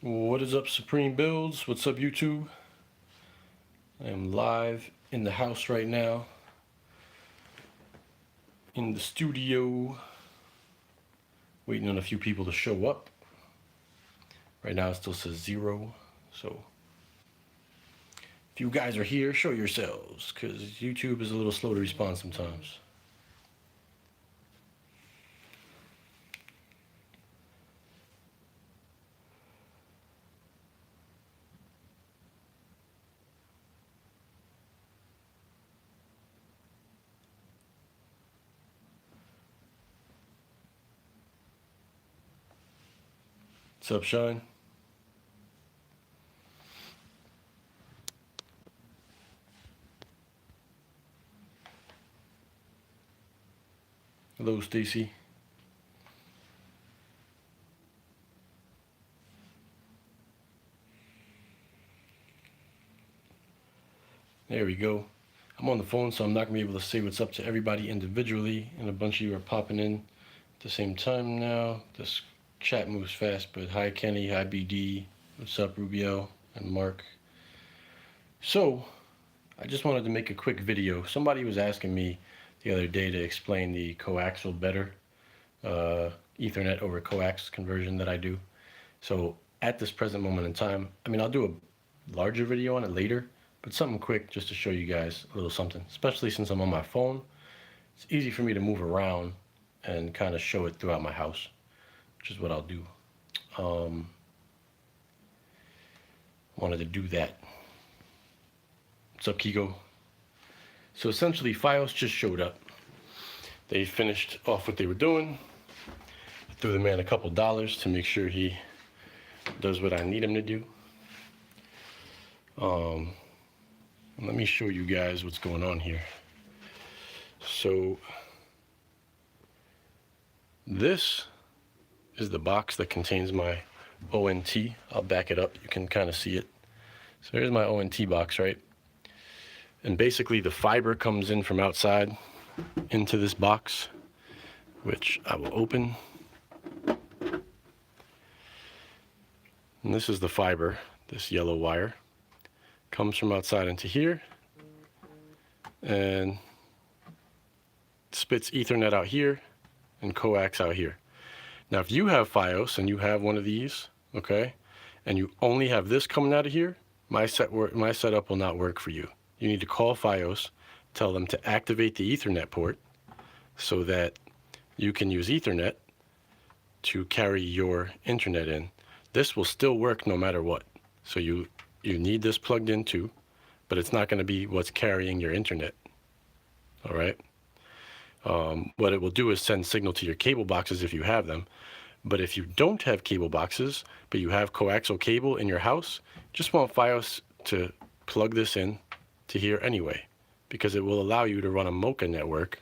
What is up, Supreme Builds? What's up, YouTube? I am live in the house right now, in the studio, waiting on a few people to show up. Right now it still says 0, so if you guys are here, show yourselves, because YouTube is a little slow to respond sometimes. What's up, Shine? Hello, Stacy. There we go. I'm on the phone, so I'm not going to be able to say what's up to everybody individually, and a bunch of you are popping in at the same time now. This chat moves fast, but hi, Kenny. Hi, BD. What's up, Rubio and Mark? So, I just wanted to make a quick video. Somebody was asking me the other day to explain the coaxial better, Ethernet over coax conversion that I do. So at this present moment in time, I mean, I'll do a larger video on it later, but something quick just to show you guys a little something, especially since I'm on my phone. It's easy for me to move around and kind of show it throughout my house, which is what I'll do. Wanted to do that. What's up, Kiko? So essentially, FiOS just showed up. They finished off what they were doing. I threw the man a couple dollars to make sure he does what I need him to do. Let me show you guys what's going on here. So this is the box that contains my ONT. I'll back it up. You can kind of see it. So here's my ONT box, right? And basically the fiber comes in from outside into this box, which I will open. And this is the fiber, this yellow wire. Comes from outside into here and spits Ethernet out here and coax out here. Now, if you have FiOS and you have one of these, okay, and you only have this coming out of here, my setup will not work for you. You need to call FiOS, tell them to activate the Ethernet port so that you can use Ethernet to carry your internet in. This will still work no matter what. So you need this plugged in too, but it's not going to be what's carrying your internet. All right. What it will do is send signal to your cable boxes if you have them. But if you don't have cable boxes, but you have coaxial cable in your house, just want FiOS to plug this in to here anyway, because it will allow you to run a MoCa network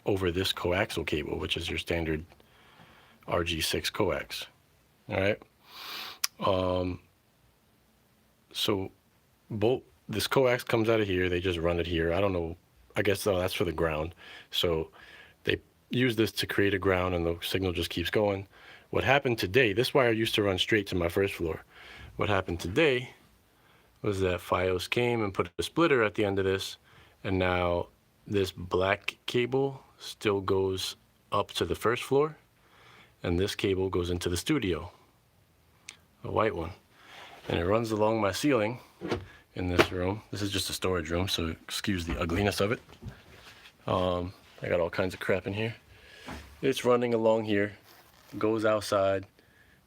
over this coaxial cable, which is your standard RG6 coax. All right. So this coax comes out of here. They just run it here. I don't know. I guess that's for the ground. So they use this to create a ground, and the signal just keeps going. What happened today, this wire used to run straight to my first floor. What happened today was that FiOS came and put a splitter at the end of this, and now this black cable still goes up to the first floor, and this cable goes into the studio, a white one. And it runs along my ceiling in this room. This is just a storage room, so excuse the ugliness of it. I got all kinds of crap in here. It's running along here, goes outside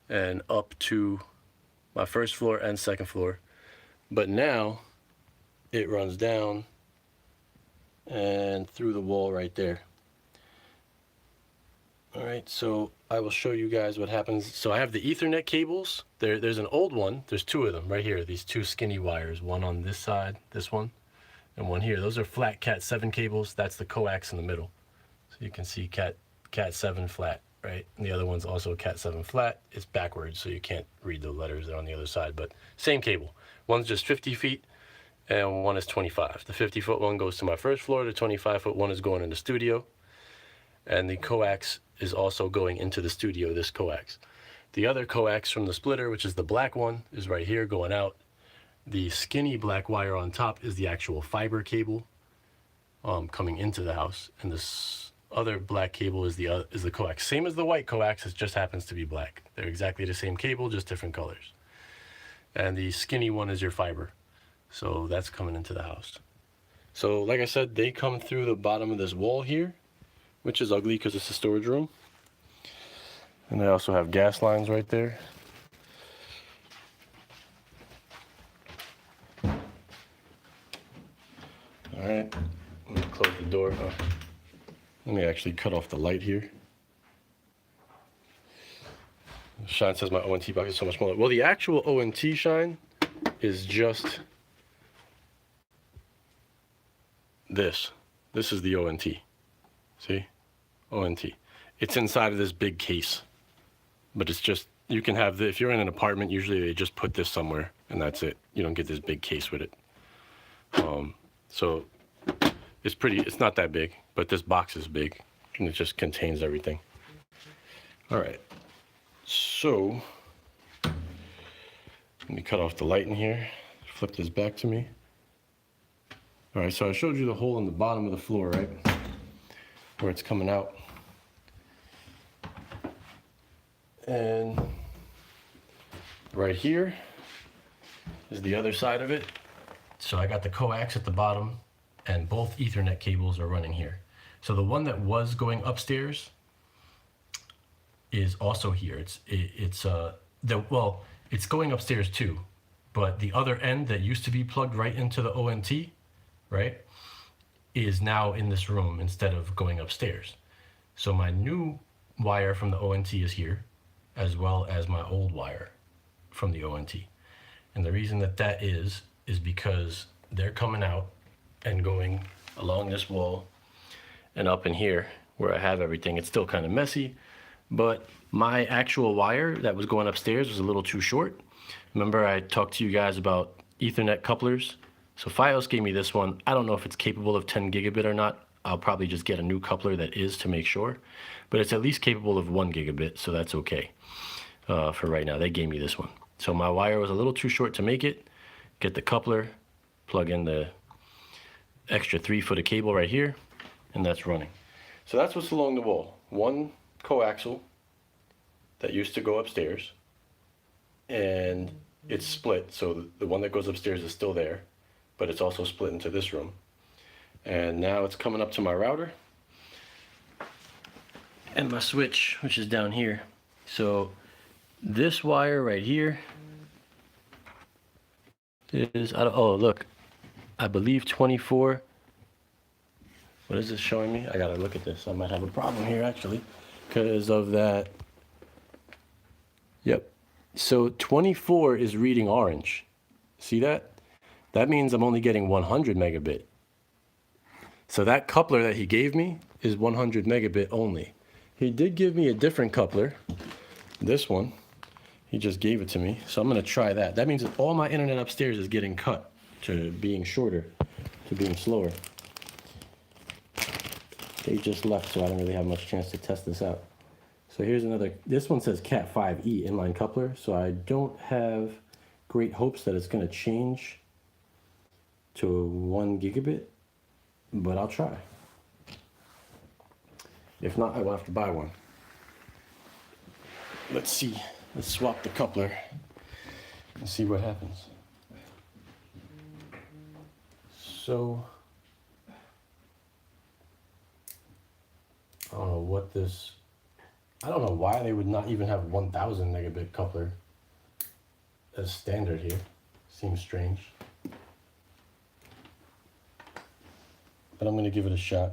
and up to my first floor and second floor. But now it runs down and through the wall right there. All right, so I will show you guys what happens. So I have the Ethernet cables. There's an old one. There's two of them right here, these two skinny wires, one on this side, this one, and one here. Those are flat Cat 7 cables. That's the coax in the middle. So you can see Cat 7 flat, right? And the other one's also Cat 7 flat. It's backwards, so you can't read the letters that are on the other side, but same cable. One's just 50 feet and one is 25. The 50-foot one goes to my first floor. The 25-foot one is going in the studio. And the coax is also going into the studio, this coax. The other coax from the splitter, which is the black one, is right here going out. The skinny black wire on top is the actual fiber cable coming into the house, and this other black cable is the coax. Same as the white coax, it just happens to be black. They're exactly the same cable, just different colors. And the skinny one is your fiber. So that's coming into the house. So like I said, they come through the bottom of this wall here, which is ugly because it's a storage room. And they also have gas lines right there. All right, let me close the door. Let me actually cut off the light here. Shine says my ONT box is so much smaller. Well, the actual ONT shine is just this. This is the ONT. See? ONT. It's inside of this big case. But it's just, you can have if you're in an apartment, usually they just put this somewhere and that's it. You don't get this big case with it. So it's not that big, but this box is big and it just contains everything. All right. So let me cut off the light in here. Flip this back to me. All right, so I showed you the hole in the bottom of the floor, right? Where it's coming out. And right here is the other side of it. So I got the coax at the bottom and both Ethernet cables are running here. So the one that was going upstairs is also here. It's going upstairs too, but the other end that used to be plugged right into the ONT, right, is now in this room instead of going upstairs. So my new wire from the ONT is here, as well as my old wire from the ONT. And the reason that is because they're coming out and going along this wall and up in here where I have everything. It's still kind of messy, but my actual wire that was going upstairs was a little too short. Remember I talked to you guys about Ethernet couplers? So FiOS gave me this one. I don't know if it's capable of 10 gigabit or not. I'll probably just get a new coupler that is to make sure, but it's at least capable of 1 gigabit, so that's okay for right now. They gave me this one. So my wire was a little too short to make it. Get the coupler, plug in the extra 3-foot of cable right here, and that's running. So that's what's along the wall. One coaxial that used to go upstairs, and it's split, so the one that goes upstairs is still there, but it's also split into this room. And now it's coming up to my router and my switch, which is down here. So this wire right here is, oh look, I believe 24. What is this showing me? I gotta look at this. I might have a problem here actually because of that. Yep. So 24 is reading orange. See that? That means I'm only getting 100 megabit. So that coupler that he gave me is 100 megabit only. He did give me a different coupler. This one, he just gave it to me. So I'm gonna try that. That means that all my internet upstairs is getting cut to being shorter, to being slower. They just left, so I don't really have much chance to test this out. So here's another, this one says Cat 5e inline coupler, so I don't have great hopes that it's gonna change to 1 gigabit, but I'll try. If not, I will have to buy one. Let's see, let's swap the coupler and see what happens. So, I don't know what this, I don't know why they would not even have 1000 megabit coupler as standard here. Seems strange. But I'm going to give it a shot.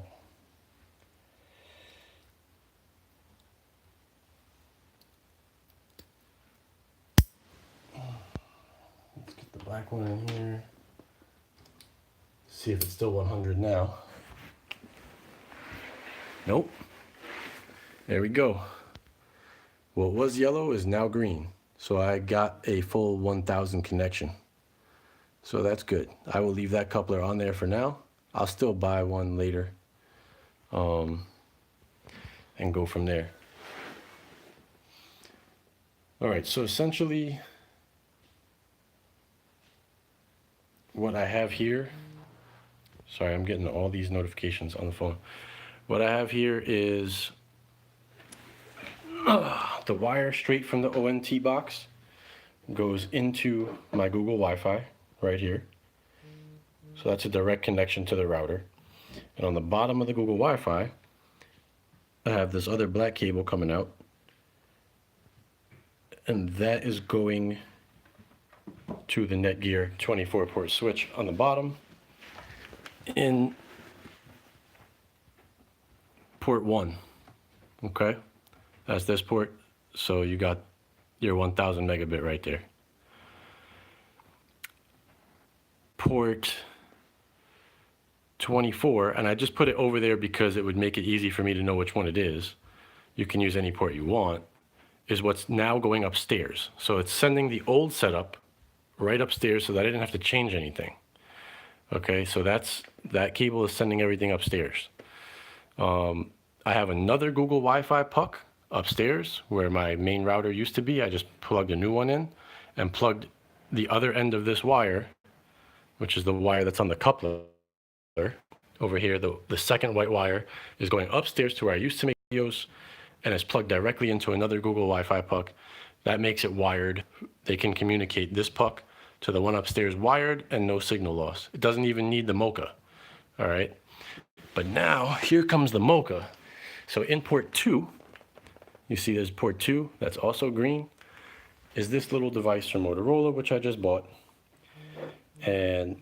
Let's get the black one in here. See if it's still 100 now. Nope. There we go. What was yellow is now green. So I got a full 1000 connection. So that's good. I will leave that coupler on there for now. I'll still buy one later and go from there. All right, so essentially what I have here, sorry, I'm getting all these notifications on the phone. What I have here is the wire straight from the ONT box goes into my Google Wi-Fi right here. So that's a direct connection to the router. And on the bottom of the Google Wi-Fi, I have this other black cable coming out. And that is going to the Netgear 24-port switch on the bottom in port 1. Okay? That's this port. So you got your 1000 megabit right there. Port 24, and I just put it over there because it would make it easy for me to know which one it is. You can use any port you want, is what's now going upstairs. So it's sending the old setup right upstairs so that I didn't have to change anything. Okay, so that cable is sending everything upstairs. I have another Google Wi-Fi puck upstairs where my main router used to be. I just plugged a new one in and plugged the other end of this wire, which is the wire that's on the coupler over here. The second white wire is going upstairs to where I used to make videos, and it's plugged directly into another Google Wi-Fi puck. That makes it wired. They can communicate this puck to the one upstairs wired and no signal loss. It doesn't even need the MoCa, all right? But now, here comes the MoCa. So in port 2, you see there's port 2, that's also green, is this little device from Motorola, which I just bought. And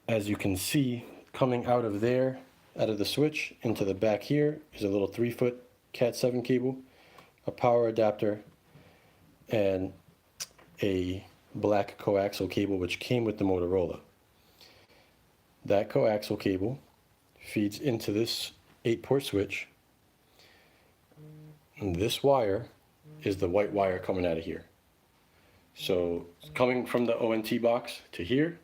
as you can see, coming out of there, out of the switch, into the back here, is a little 3-foot Cat7 cable, a power adapter, and a black coaxial cable, which came with the Motorola. That coaxial cable feeds into this 8-port switch. And this wire is the white wire coming out of here. So coming from the ONT box to here,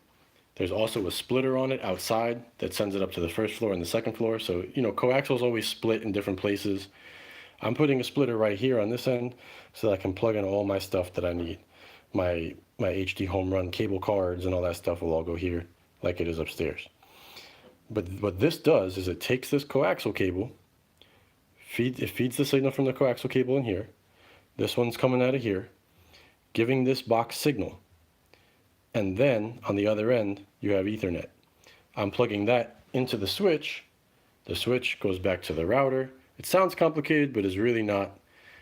there's also a splitter on it outside that sends it up to the first floor and the second floor. So, you know, coaxial is always split in different places. I'm putting a splitter right here on this end so that I can plug in all my stuff that I need. My HD home run cable cards and all that stuff will all go here like it is upstairs. But what this does is it takes this coaxial cable, it feeds the signal from the coaxial cable in here. This one's coming out of here, giving this box signal. And then on the other end, you have Ethernet. I'm plugging that into the switch. The switch goes back to the router. It sounds complicated, but it's really not.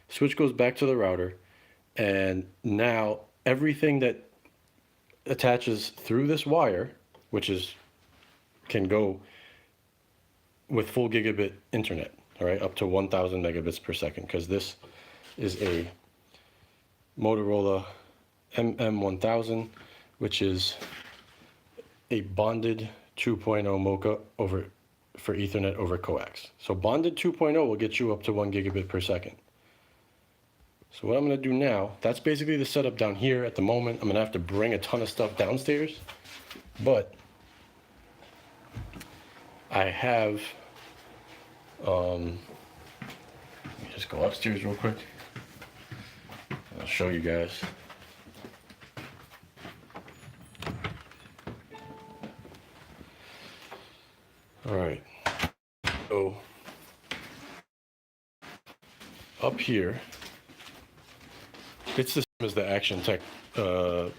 Switch goes back to the router. And now everything that attaches through this wire, which can go with full gigabit internet, all right, up to 1000 megabits per second, because this is a Motorola MM1000, which is a bonded 2.0 MoCa for Ethernet over coax. So bonded 2.0 will get you up to 1 gigabit per second. So what I'm going to do now, that's basically the setup down here at the moment. I'm going to have to bring a ton of stuff downstairs, but I have, let me just go upstairs real quick. I'll show you guys. All right, so up here, it's the same as the Action Tech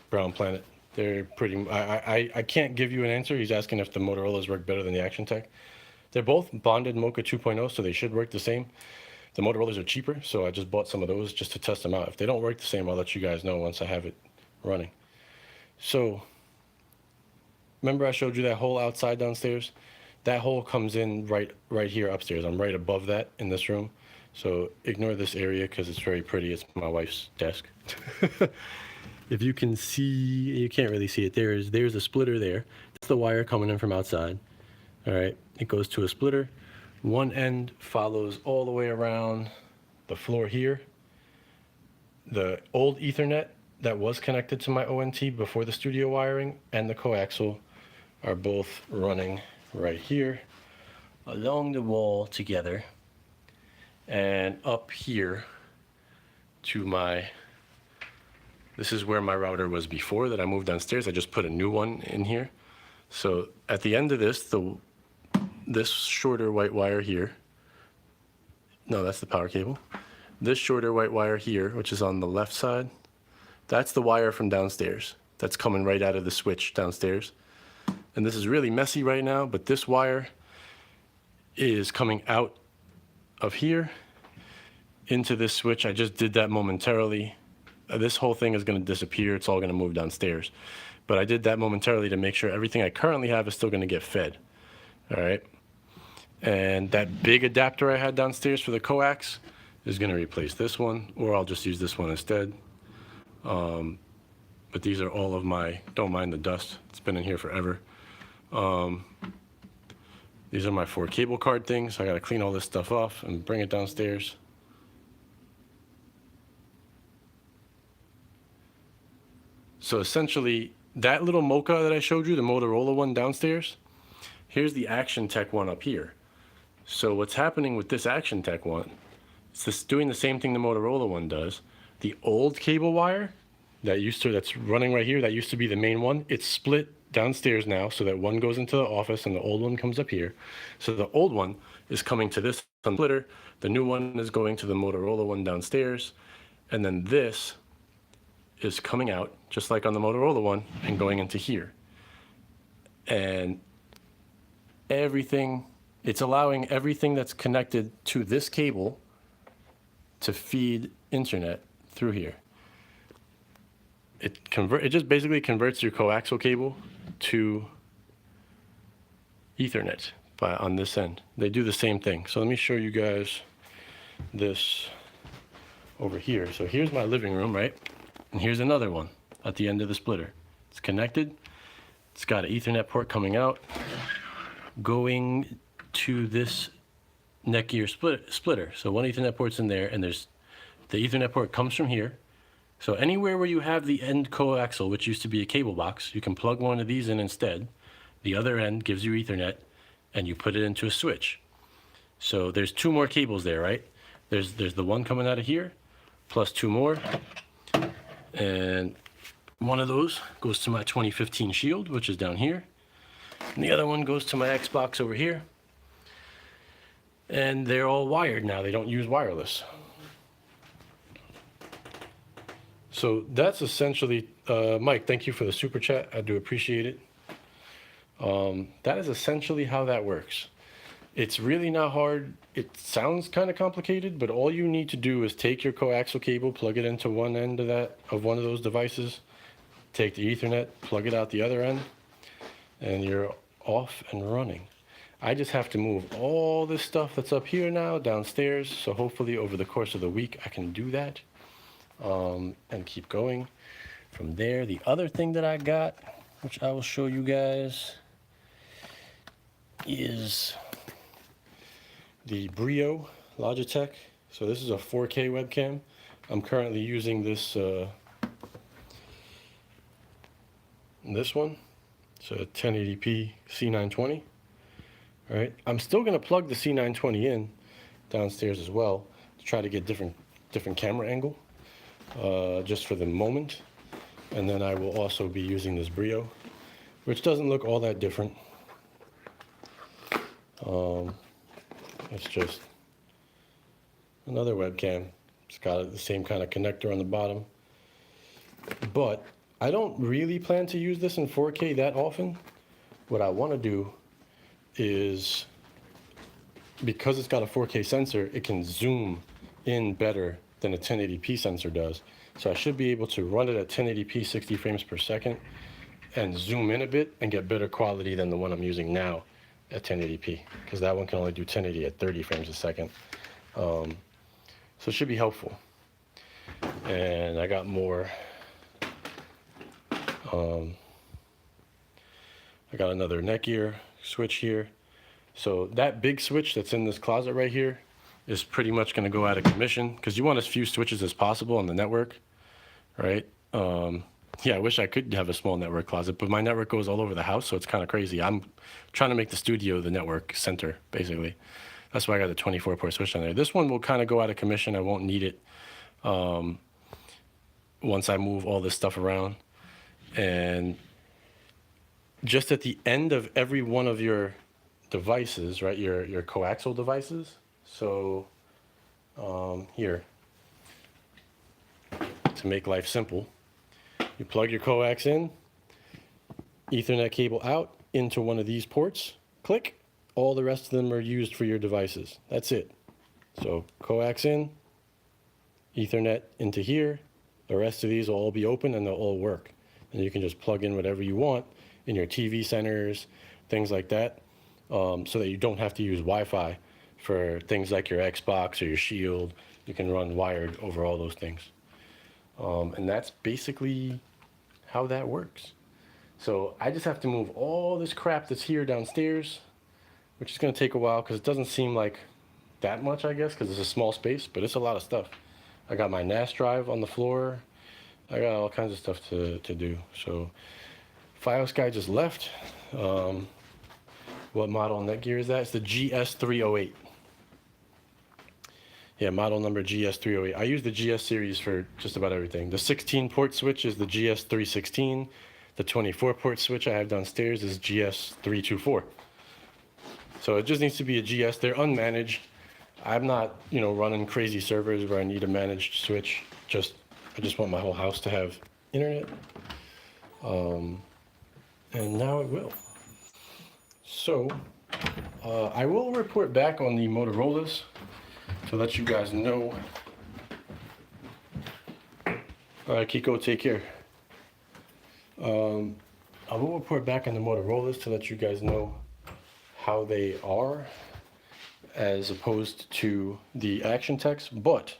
Brown Planet. They're pretty, I can't give you an answer. He's asking if the Motorola's work better than the Action Tech. They're both bonded MoCa 2.0, so they should work the same. The Motorola's are cheaper, so I just bought some of those just to test them out. If they don't work the same, I'll let you guys know once I have it running. So, remember I showed you that hole outside downstairs? That hole comes in right here upstairs. I'm right above that in this room. So ignore this area because it's very pretty. It's my wife's desk. If you can see, you can't really see it. There's a splitter there. That's the wire coming in from outside. All right, it goes to a splitter. One end follows all the way around the floor here. The old Ethernet that was connected to my ONT before the studio wiring and the coaxial are both running right here along the wall together. And up here to my, this is where my router was before that I moved downstairs. I just put a new one in here. So at the end of this, this shorter white wire here, no, that's the power cable. This shorter white wire here, which is on the left side, that's the wire from downstairs. That's coming right out of the switch downstairs. And this is really messy right now, but this wire is coming out of here into this switch. I just did that momentarily. This whole thing is going to disappear. It's all going to move downstairs. But I did that momentarily to make sure everything I currently have is still going to get fed. All right. And that big adapter I had downstairs for the coax is going to replace this one, or I'll just use this one instead. But these are all of my, don't mind the dust. It's been in here forever. These are my 4 cable card things. I got to clean all this stuff off and bring it downstairs. So essentially, that little MoCa that I showed you, the Motorola one downstairs, here's the Action Tech one up here. So what's happening with this Action Tech one, it's just doing the same thing the Motorola one does. The old cable wire that's running right here, that used to be the main one, it's split downstairs now so that one goes into the office and the old one comes up here. So the old one is coming to this splitter, the new one is going to the Motorola one downstairs, and then this is coming out just like on the Motorola one and going into here. And everything, it's allowing everything that's connected to this cable to feed internet through here. It just basically converts your coaxial cable to Ethernet on this end. They do the same thing. So let me show you guys this over here. So here's my living room, right? And here's another one at the end of the splitter. It's connected. It's got an Ethernet port coming out, going to this neck gear splitter. So one Ethernet port's in there, and there's the Ethernet port comes from here. So anywhere where you have the end coaxial, which used to be a cable box, you can plug one of these in instead. The other end gives you Ethernet, and you put it into a switch. So there's 2 more cables there, right? There's the one coming out of here, plus 2 more. And one of those goes to my 2015 Shield, which is down here. And the other one goes to my Xbox over here. And they're all wired now. They don't use wireless. So that's essentially, Mike, thank you for the super chat. I do appreciate it. That is essentially how that works. It's really not hard. It sounds kind of complicated, but all you need to do is take your coaxial cable, plug it into one end of one of those devices, take the Ethernet, plug it out the other end, and you're off and running. I just have to move all this stuff that's up here now downstairs, so hopefully over the course of the week I can do that and keep going from there. The other thing that I got, which I will show you guys, is the Brio Logitech. So this is a 4K webcam. I'm currently using this this one. It's a 1080p C920. All right, I'm still going to plug the C920 in downstairs as well to try to get different camera angle just for the moment. And then I will also be using this Brio, which doesn't look all that different. It's just another webcam. It's got the same kind of connector on the bottom. But I don't really plan to use this in 4K that often. What I want to do is, because it's got a 4K sensor, it can zoom in better than a 1080p sensor does. So I should be able to run it at 1080p 60 frames per second and zoom in a bit and get better quality than the one I'm using now at 1080p, because that one can only do 1080 at 30 frames a second. So it should be helpful. And I got more. I got another neck gear switch here. So that big switch that's in this closet right here is pretty much going to go out of commission, because you want as few switches as possible on the network, right? Yeah, I wish I could have a small network closet, but my network goes all over the house, so it's kind of crazy. I'm trying to make the studio the network center, basically. That's why I got the 24-port switch on there. This one will kind of go out of commission. I won't need it once I move all this stuff around. And just at the end of every one of your devices, right, your coaxial devices. So here, to make life simple, you plug your coax in, Ethernet cable out into one of these ports, click, all the rest of them are used for your devices. That's it. So coax in, Ethernet into here, the rest of these will all be open and they'll all work. And you can just plug in whatever you want in your TV centers, things like that, so that you don't have to use Wi-Fi for things like your Xbox or your Shield. You can run wired over all those things. And that's basically how that works. So I just have to move all this crap that's here downstairs, which is going to take a while because it doesn't seem like that much, I guess, because it's a small space, but it's a lot of stuff. I got my NAS drive on the floor. I got all kinds of stuff to do. So FiOS guy just left. What model Netgear is that? It's the GS308. Yeah, model number GS308. I use the GS series for just about everything. The 16 port switch is the GS316. The 24 port switch I have downstairs is GS324. So it just needs to be a GS. They're unmanaged. I'm not, running crazy servers where I need a managed switch. I just want my whole house to have internet. And now it will. So I will report back on the Motorola's to let you guys know. All right, Kiko, take care. I will report back on the Motorola's to let you guys know how they are as opposed to the Action Techs, but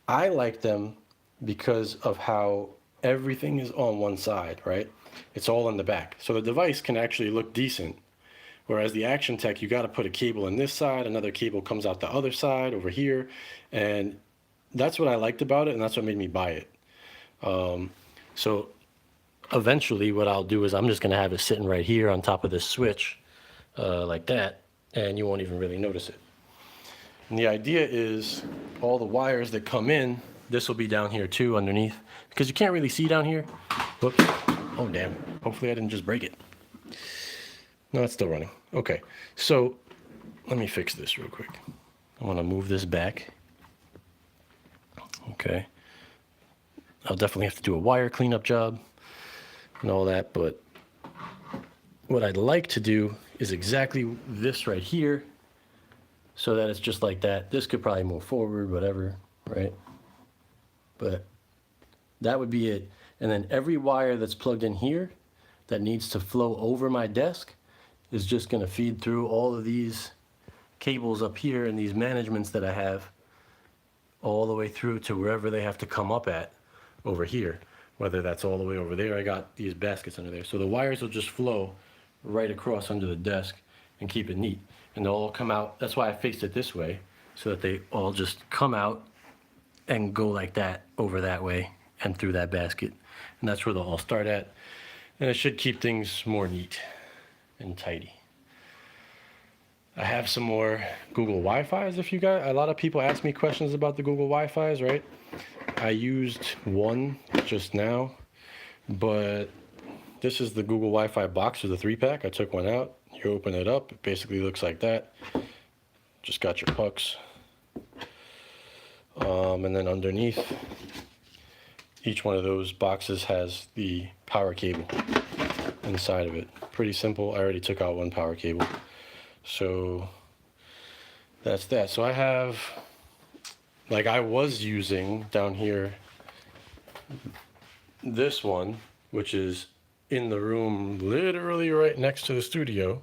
I like them because of how everything is on one side, right? It's all in the back. So the device can actually look decent. Whereas the Action Tech, you got to put a cable in this side, another cable comes out the other side over here. And that's what I liked about it, and that's what made me buy it. So eventually what I'll do is I'm just going to have it sitting right here on top of this switch like that, and you won't even really notice it. And the idea is all the wires that come in, this will be down here too underneath, because you can't really see down here. Whoops. Oh, damn. Hopefully I didn't just break it. No, it's still running. Okay, so let me fix this real quick. I want to move this back. Okay. I'll definitely have to do a wire cleanup job and all that, but what I'd like to do is exactly this right here, so that it's just like that. This could probably move forward, whatever, right? But that would be it. And then every wire that's plugged in here that needs to flow over my desk is just going to feed through all of these cables up here and these managements that I have all the way through to wherever they have to come up at over here. Whether that's all the way over there, I got these baskets under there. So the wires will just flow right across under the desk and keep it neat. And they'll all come out. That's why I faced it this way, so that they all just come out and go like that over that way and through that basket. And that's where they'll all start at. And it should keep things more neat and tidy. I have some more Google Wi-Fi's if you guys, a lot of people ask me questions about the Google Wi-Fi's, right? I used one just now, but this is the Google Wi-Fi box with the 3-pack. I took one out. You open it up, it basically looks like that. Just got your pucks. And then underneath, each one of those boxes has the power cable inside of it. Pretty simple. I already took out one power cable. So that's that. So I have, like I was using down here, this one, which is in the room literally right next to the studio,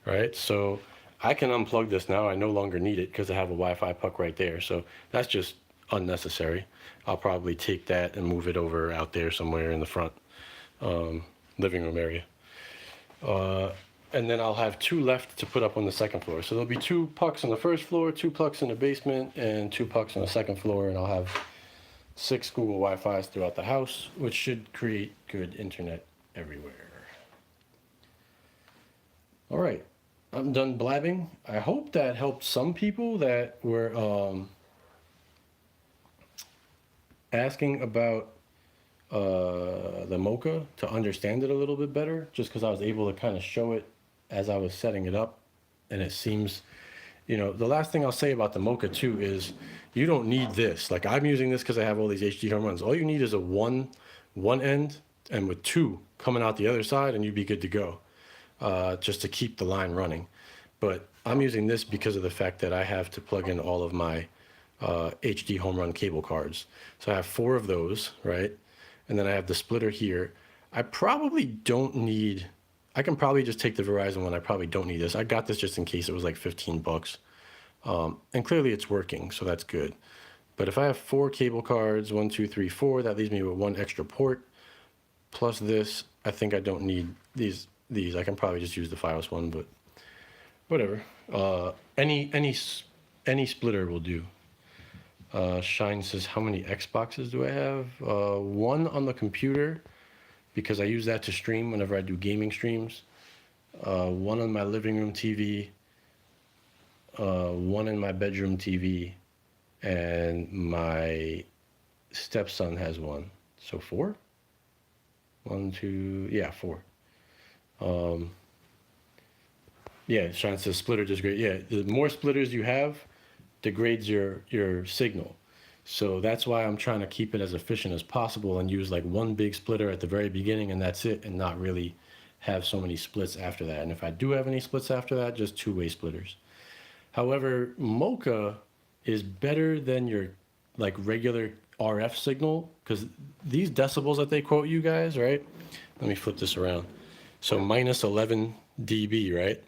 right? So I can unplug this now. I no longer need it because I have a Wi-Fi puck right there. So that's just unnecessary. I'll probably take that and move it over out there somewhere in the front living room area. And then I'll have 2 left to put up on the second floor. So there'll be 2 pucks on the first floor, 2 pucks in the basement, and 2 pucks on the second floor. And I'll have 6 Google Wi-Fi's throughout the house, which should create good internet everywhere. All right, I'm done blabbing. I hope that helped some people that were asking about the MoCa to understand it a little bit better, just because I was able to kind of show it as I was setting it up. And it seems, the last thing I'll say about the MoCa too is you don't need this. Like I'm using this because I have all these HD home runs. All you need is a one end and with two coming out the other side, and you'd be good to go, just to keep the line running. But I'm using this because of the fact that I have to plug in all of my HD home run cable cards. So I have 4 of those, right? And then I have the splitter here. I probably don't need, I can probably just take the Verizon one. I probably don't need this. I got this just in case it was like 15 bucks. And clearly it's working, so that's good. But if I have 4 cable cards, 1, 2, 3, 4, that leaves me with 1 extra port. Plus this, I think I don't need these. I can probably just use the FiOS one, but whatever. Any splitter will do. Shine says, how many Xboxes do I have? 1 on the computer, because I use that to stream whenever I do gaming streams. 1 on my living room TV. 1 in my bedroom TV. And my stepson has 1. So 4? 1, 2, yeah, 4. Yeah, Shine says splitter degrades. Yeah, the more splitters you have, degrades your signal. So that's why I'm trying to keep it as efficient as possible and use like 1 big splitter at the very beginning and that's it, and not really have so many splits after that. And if I do have any splits after that, just 2-way splitters. However, MoCa is better than your like regular RF signal, because these decibels that they quote you guys, right? Let me flip this around. So minus 11 dB, right?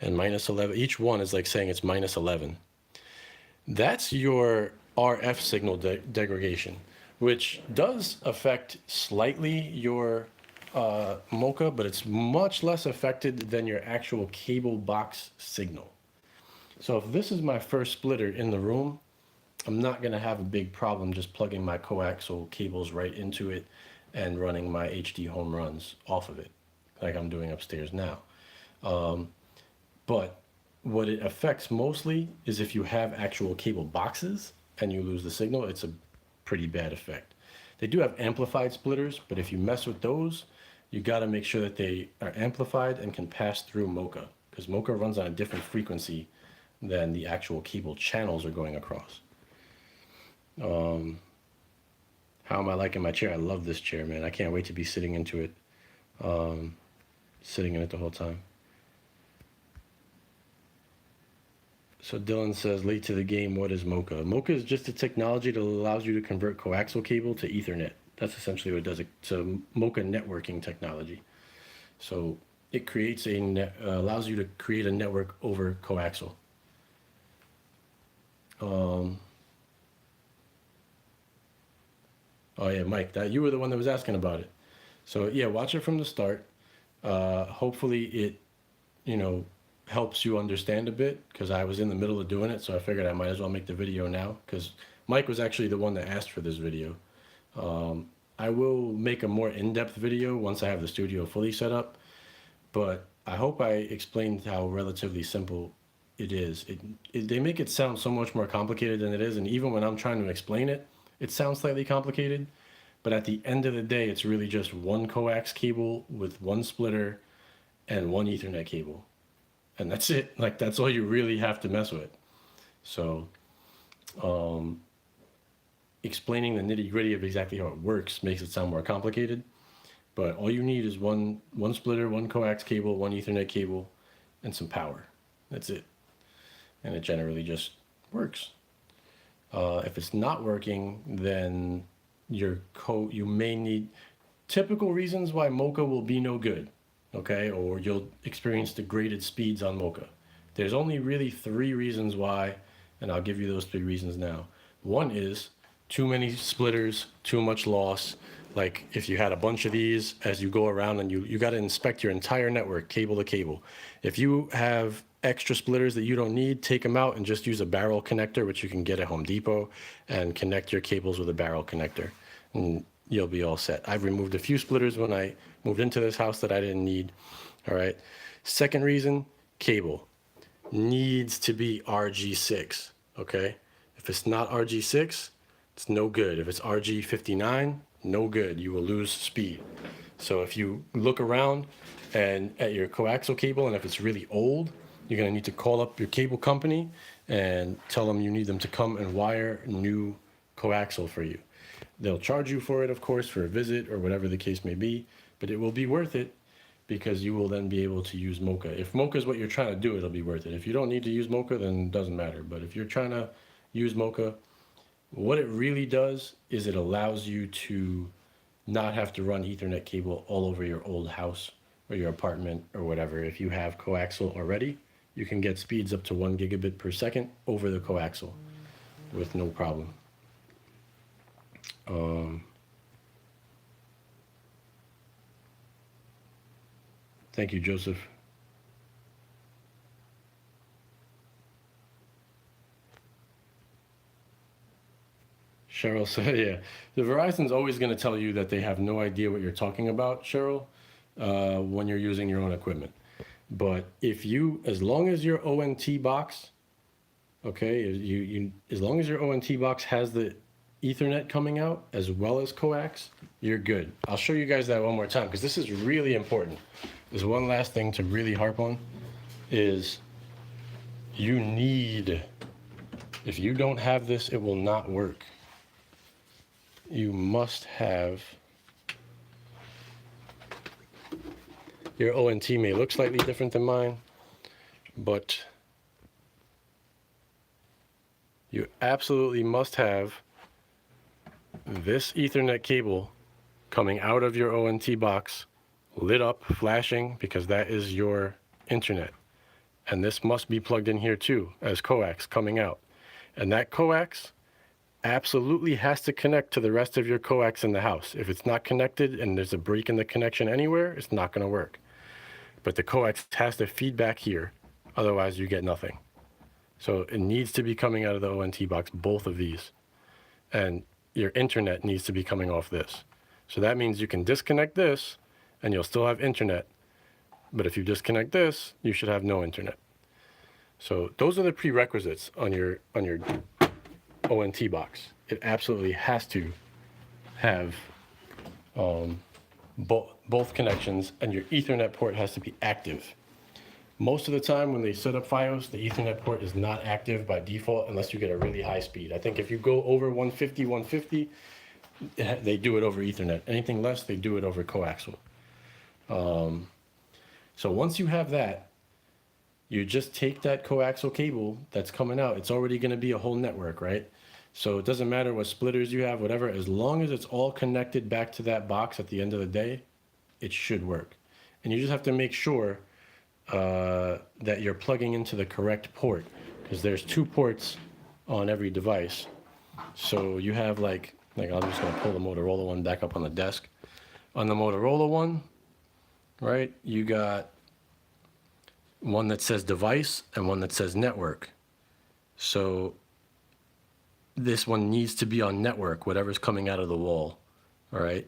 And minus 11, each one is like saying it's minus 11. That's your RF signal degradation, which does affect slightly your MoCa, but it's much less affected than your actual cable box signal. So if this is my first splitter in the room, I'm not going to have a big problem just plugging my coaxial cables right into it and running my HD home runs off of it, like I'm doing upstairs now. But what it affects mostly is if you have actual cable boxes and you lose the signal, it's a pretty bad effect. They do have amplified splitters, but if you mess with those, you got to make sure that they are amplified and can pass through MoCa, because MoCa runs on a different frequency than the actual cable channels are going across. How am I liking my chair? I love this chair, man. I can't wait to be sitting into it, sitting in it the whole time. So Dylan says, late to the game, what is MoCa? MoCa is just a technology that allows you to convert coaxial cable to Ethernet. That's essentially what it does. It's a MoCa networking technology. So it creates allows you to create a network over coaxial. Oh yeah, Mike, that you were the one that was asking about it. So yeah, watch it from the start. Hopefully it, helps you understand a bit, because I was in the middle of doing it, so I figured I might as well make the video now, because Mike was actually the one that asked for this video. I will make a more in-depth video once I have the studio fully set up, but I hope I explained how relatively simple it is. They make it sound so much more complicated than it is, and even when I'm trying to explain it, it sounds slightly complicated, but at the end of the day, it's really just 1 coax cable with 1 splitter and 1 Ethernet cable. And that's it. Like, that's all you really have to mess with. So, explaining the nitty gritty of exactly how it works makes it sound more complicated. But all you need is one splitter, 1 coax cable, 1 Ethernet cable, and some power. That's it. And it generally just works. If it's not working, then you may need typical reasons why MoCa will be no good. Okay, or you'll experience degraded speeds on MoCa. There's only really 3 reasons why, and I'll give you those 3 reasons now. One is too many splitters, too much loss. Like if you had a bunch of these, as you go around and you got to inspect your entire network, cable to cable. If you have extra splitters that you don't need, take them out and just use a barrel connector, which you can get at Home Depot, and connect your cables with a barrel connector. And you'll be all set. I've removed a few splitters when I moved into this house that I didn't need. All right. Second reason, cable needs to be RG6. Okay. If it's not RG6, It's no good. If it's RG59, no good. You will lose speed. So if you look around and at your coaxial cable, and if it's really old, you're going to need to call up your cable company and tell them you need them to come and wire new coaxial for you. They'll charge you for it, of course, for a visit or whatever the case may be, but it will be worth it because you will then be able to use MoCa. If MoCa is what you're trying to do, it'll be worth it. If you don't need to use MoCa, then it doesn't matter. But if you're trying to use MoCa, what it really does is it allows you to not have to run Ethernet cable all over your old house or your apartment or whatever. If you have coaxial already, you can get speeds up to 1 gigabit per second over the coaxial with no problem. Thank you, Joseph. Cheryl said, yeah, the Verizon's always going to tell you that they have no idea what you're talking about, Cheryl, when you're using your own equipment. But if you, as long as your ONT box, okay, as long as your ONT box has the Ethernet coming out as well as coax, you're good. I'll show you guys that one more time because this is really important. There's one last thing to really harp on is you need, if you don't have this, it will not work. You must have, your ONT may look slightly different than mine, but you absolutely must have this Ethernet cable coming out of your ONT box, lit up, flashing, because that is your internet. And this must be plugged in here too, as coax coming out. And that coax absolutely has to connect to the rest of your coax in the house. If it's not connected and there's a break in the connection anywhere, it's not going to work. But the coax has to feed back here, otherwise you get nothing. So it needs to be coming out of the ONT box, both of these. And your internet needs to be coming off this. So that means you can disconnect this and you'll still have internet. But if you disconnect this, you should have no internet. So those are the prerequisites on your ONT box. It absolutely has to have both connections, and your Ethernet port has to be active. Most of the time when they set up FiOS, the Ethernet port is not active by default unless you get a really high speed. I think if you go over 150, they do it over Ethernet. Anything less, they do it over coaxial. So once you have that, you just take that coaxial cable that's coming out. It's already going to be a whole network, right? So it doesn't matter what splitters you have, whatever, as long as it's all connected back to that box at the end of the day, it should work. And you just have to make sure that you're plugging into the correct port, because there's 2 ports on every device. So you have like I'm just going to pull the Motorola one back up on the desk. On the Motorola one, right, you got one that says device and one that says network. So this one needs to be on network, whatever's coming out of the wall, all right?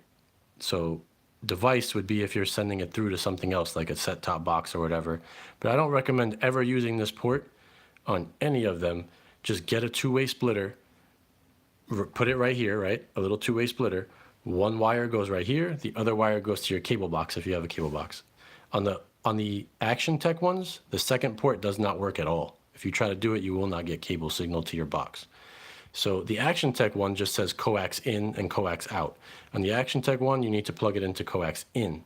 So device would be if you're sending it through to something else, like a set-top box or whatever. But I don't recommend ever using this port on any of them. Just get a 2-way splitter, put it right here, right? A little 2-way splitter. One wire goes right here, the other wire goes to your cable box if you have a cable box. On the Action Tech ones, the second port does not work at all. If you try to do it, you will not get cable signal to your box. So the Action Tech one just says coax in and coax out. On the Action Tech one, you need to plug it into coax in.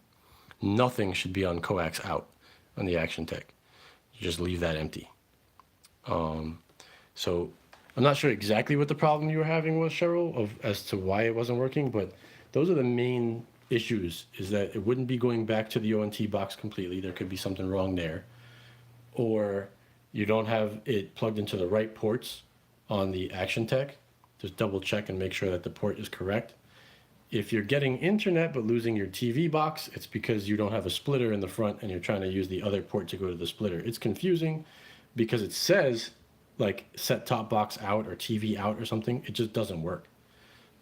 Nothing should be on coax out on the Action Tech. You just leave that empty. So I'm not sure exactly what the problem you were having was, Cheryl, as to why it wasn't working, but those are the main issues, is that it wouldn't be going back to the ONT box completely. There could be something wrong there. Or you don't have it plugged into the right ports on the Action Tech. Just double check and make sure that the port is correct. If you're getting internet but losing your TV box, it's because you don't have a splitter in the front and you're trying to use the other port to go to the splitter. It's confusing because it says like set top box out or TV out or something. It just doesn't work.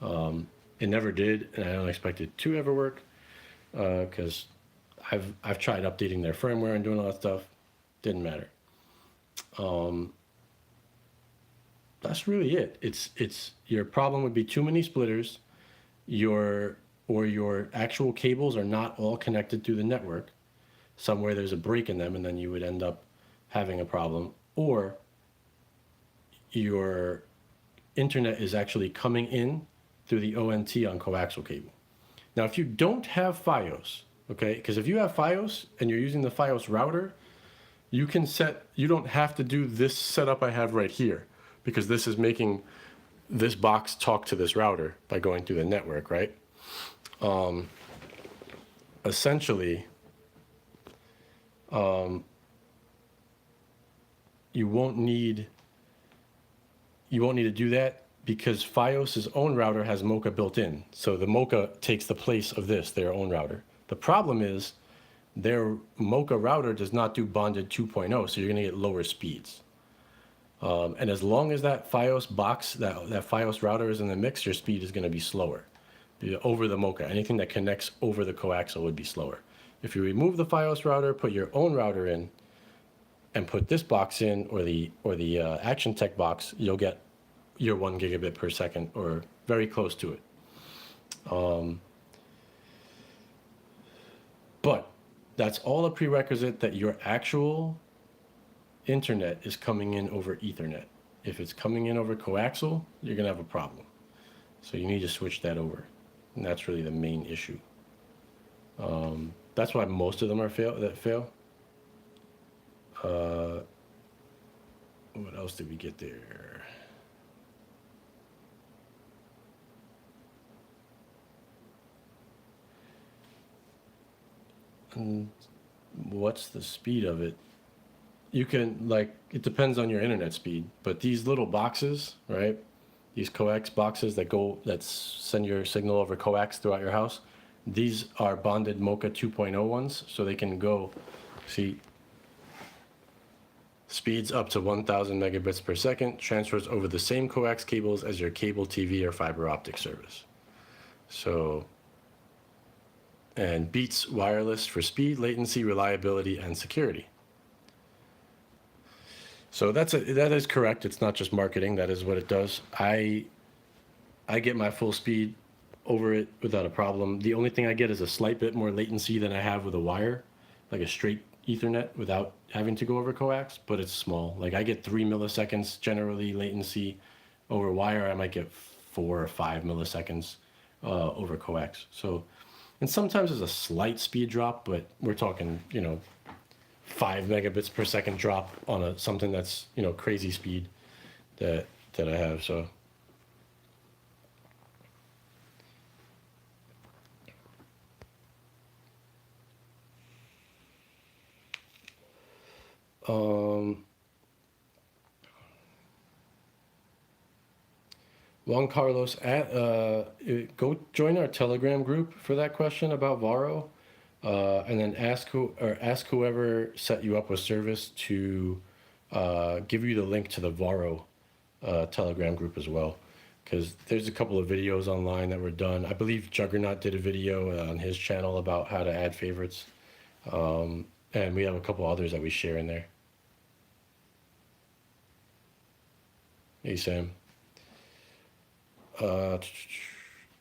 It never did, and I don't expect it to ever work because I've tried updating their firmware and doing all that stuff. Didn't matter. That's really it. It's your problem would be too many splitters, your actual cables are not all connected through the network. Somewhere there's a break in them, and then you would end up having a problem. Or your internet is actually coming in through the ONT on coaxial cable. Now, if you don't have FiOS, okay, because if you have FiOS and you're using the FiOS router, you don't have to do this setup I have right here, because this is making this box talk to this router by going through the network, right? Essentially, you won't need to do that because FiOS's own router has MoCa built in. So the MoCa takes the place of their own router. The problem is their MoCa router does not do bonded 2.0, so you're going to get lower speeds. And as long as that FiOS box, that FiOS router is in the mix, your speed is going to be slower over the MoCa. Anything that connects over the coaxial would be slower. If you remove the FiOS router, put your own router in, and put this box in, or the Action Tech box, you'll get your 1 gigabit per second, or very close to it. But that's all a prerequisite that your actual internet is coming in over Ethernet. If it's coming in over coaxial, you're gonna have a problem. So you need to switch that over, and that's really the main issue. That's why most of them are fail. What else did we get there? And what's the speed of it? You can, like, it depends on your internet speed, but these little boxes, right? These coax boxes that send your signal over coax throughout your house, these are bonded MoCa 2.0 ones, so they can go, see, speeds up to 1,000 megabits per second, transfers over the same coax cables as your cable TV or fiber optic service. So, and beats wireless for speed, latency, reliability, and security. So that is correct. It's not just marketing. That is what it does. I get my full speed over it without a problem. The only thing I get is a slight bit more latency than I have with a wire, like a straight Ethernet without having to go over coax, but it's small. Like I get 3 milliseconds generally latency over wire. I might get 4 or 5 milliseconds over coax. So, and sometimes there's a slight speed drop, but we're talking, 5 megabits per second drop on something that's, crazy speed that I have. So Juan Carlos, go join our Telegram group for that question about Varo, and then ask whoever set you up with service to give you the link to the Varo Telegram group as well, because there's a couple of videos online that were done. I believe Juggernaut did a video on his channel about how to add favorites, and we have a couple others that we share in there. Hey Sam.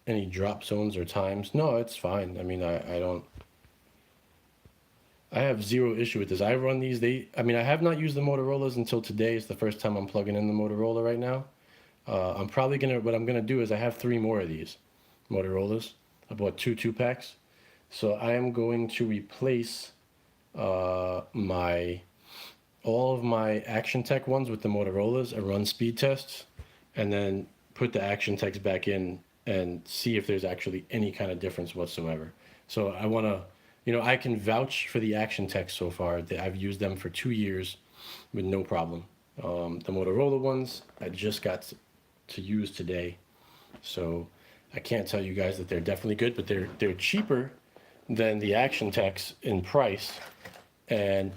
Any drop zones or times? No, it's fine. I mean, I have zero issue with this. I run these. I have not used the Motorola's until today. It's the first time I'm plugging in the Motorola right now. What I'm gonna do is I have 3 more of these Motorola's. I bought 2 packs. So I am going to replace all of my Action Tech ones with the Motorola's and run speed tests, and then put the Action Techs back in and see if there's actually any kind of difference whatsoever. So I want to, I can vouch for the Action Techs so far. I've used them for 2 years with no problem. The Motorola ones I just got to use today, so I can't tell you guys that they're definitely good, but they're cheaper than the Action Techs in price, and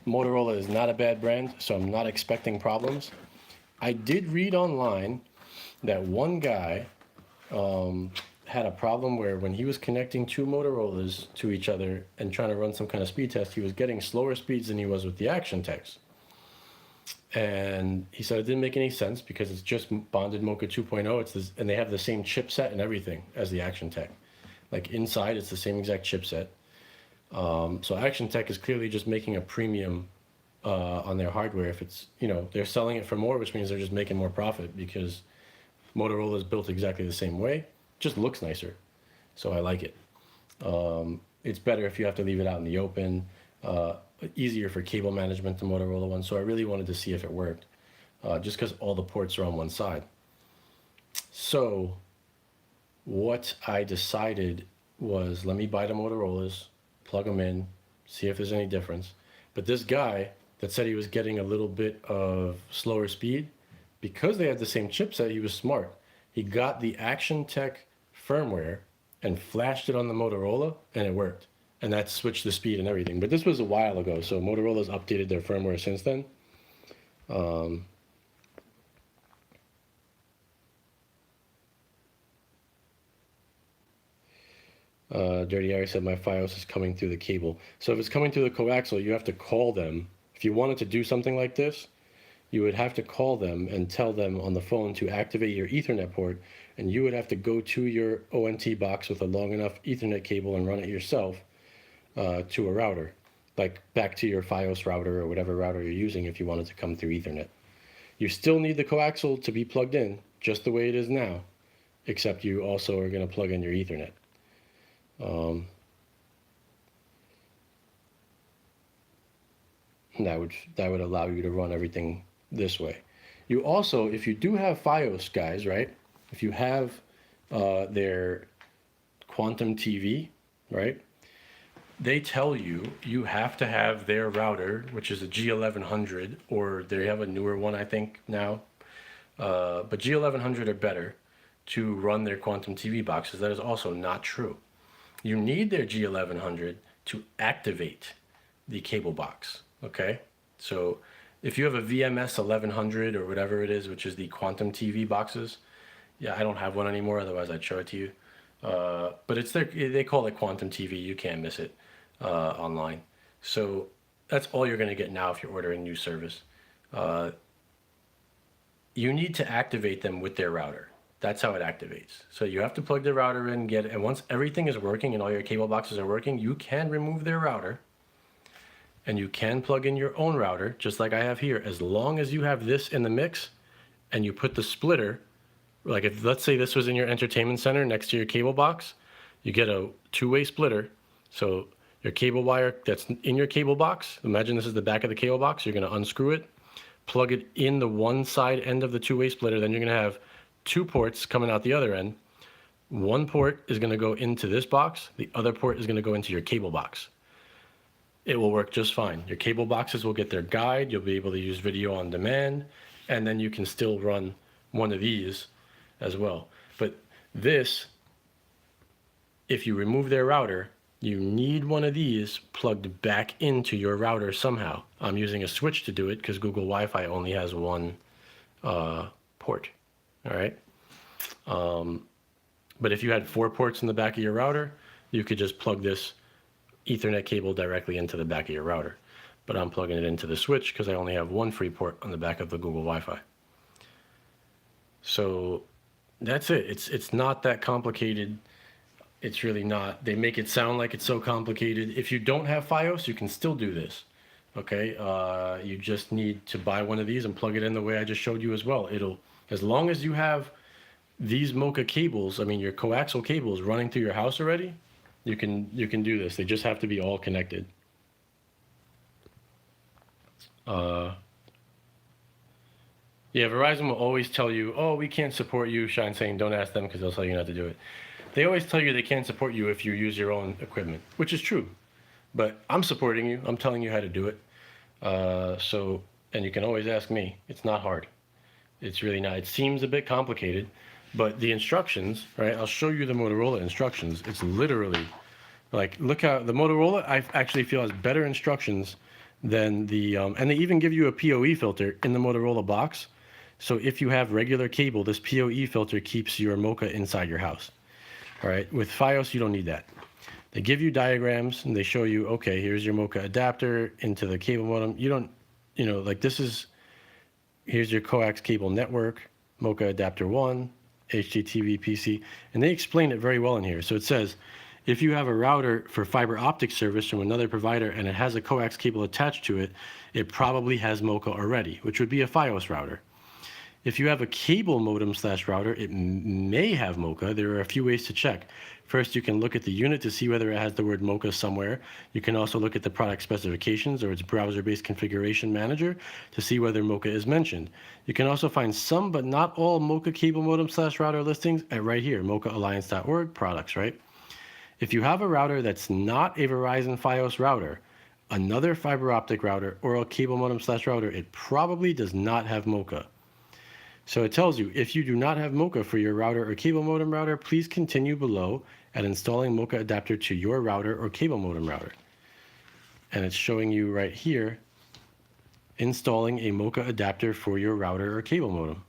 Motorola is not a bad brand, so I'm not expecting problems. I did read online that one guy had a problem where when he was connecting 2 Motorola's to each other and trying to run some kind of speed test, he was getting slower speeds than he was with the Action Techs. And he said it didn't make any sense because it's just bonded MoCa 2.0. It's this, and they have the same chipset and everything as the Action Tech. Like inside, it's the same exact chipset. So Action Tech is clearly just making a premium on their hardware. If it's, they're selling it for more, which means they're just making more profit because Motorola is built exactly the same way, just looks nicer. So I like it. It's better if you have to leave it out in the open. Easier for cable management, the Motorola one. So I really wanted to see if it worked, just because all the ports are on one side. So what I decided was, let me buy the Motorola's, plug them in, see if there's any difference. But this guy that said he was getting a little bit of slower speed, because they had the same chipset, he was smart. He got the Action Tech firmware and flashed it on the Motorola, and it worked. And that switched the speed and everything. But this was a while ago, so Motorola's updated their firmware since then. Dirty Harry said my FiOS is coming through the cable. So if it's coming through the coaxial, you have to call them. If you wanted to do something like this, you would have to call them and tell them on the phone to activate your Ethernet port, and you would have to go to your ONT box with a long enough Ethernet cable and run it yourself to a router, like back to your FiOS router or whatever router you're using if you wanted to come through Ethernet. You still need the coaxial to be plugged in, just the way it is now, except you also are going to plug in your Ethernet. That would allow you to run everything this way. You also, if you do have FiOS, guys, right? If you have their Quantum TV, right? They tell you you have to have their router, which is a G1100, or they have a newer one, I think, now. But G1100 are better to run their Quantum TV boxes. That is also not true. You need their G1100 to activate the cable box, okay? So if you have a VMS 1100 or whatever it is, which is the Quantum TV boxes, yeah, I don't have one anymore, otherwise I'd show it to you. But it's they call it Quantum TV, you can't miss it online. So that's all you're gonna get now if you're ordering new service. You need to activate them with their router. That's how it activates. So you have to plug the router in, and once everything is working and all your cable boxes are working, you can remove their router and you can plug in your own router, just like I have here, as long as you have this in the mix and you put the splitter, like if, let's say this was in your entertainment center next to your cable box, you get a two-way splitter. So your cable wire that's in your cable box, imagine this is the back of the cable box, you're gonna unscrew it, plug it in the one side end of the two-way splitter, then you're gonna have two ports coming out the other end. One port is going to go into this box. The other port is going to go into your cable box. It will work just fine. Your cable boxes will get their guide. You'll be able to use video on demand. And then you can still run one of these as well. But this, if you remove their router, you need one of these plugged back into your router somehow. I'm using a switch to do it because Google Wi-Fi only has one port. All right. But if you had 4 ports in the back of your router, you could just plug this Ethernet cable directly into the back of your router. But I'm plugging it into the switch because I only have one free port on the back of the Google Wi-Fi. So that's it. It's not that complicated. It's really not. They make it sound like it's so complicated. If you don't have FiOS, you can still do this. Okay. You just need to buy one of these and plug it in the way I just showed you as well. As long as you have these MoCa cables, I mean your coaxial cables running through your house already, you can do this. They just have to be all connected. Yeah, Verizon will always tell you, oh, we can't support you. Shine saying don't ask them because they'll tell you not to do it. They always tell you they can't support you if you use your own equipment, which is true. But I'm supporting you. I'm telling you how to do it. And you can always ask me. It's not hard. It's really not. It seems a bit complicated, but the instructions, right? I'll show you the Motorola instructions. It's literally like, look how the Motorola, I actually feel has better instructions than the, and they even give you a PoE filter in the Motorola box. So if you have regular cable, this PoE filter keeps your MoCa inside your house. All right. With FiOS, you don't need that. They give you diagrams and they show you, okay, here's your MoCa adapter into the cable modem. You don't, like this is, here's your coax cable network, MoCa adapter 1, HDTV PC, and they explain it very well in here. So it says, if you have a router for fiber optic service from another provider and it has a coax cable attached to it, it probably has MoCa already, which would be a FiOS router. If you have a cable modem/router, it may have MoCa. There are a few ways to check. First, you can look at the unit to see whether it has the word MoCa somewhere. You can also look at the product specifications or its browser-based configuration manager to see whether MoCa is mentioned. You can also find some, but not all, MoCa cable modem/router listings at right here, MoCaAlliance.org, products, right? If you have a router that's not a Verizon FiOS router, another fiber optic router, or a cable modem/router, it probably does not have MoCa. So it tells you, if you do not have MoCa for your router or cable modem router, please continue below at installing MoCa adapter to your router or cable modem router. And it's showing you right here, installing a MoCa adapter for your router or cable modem.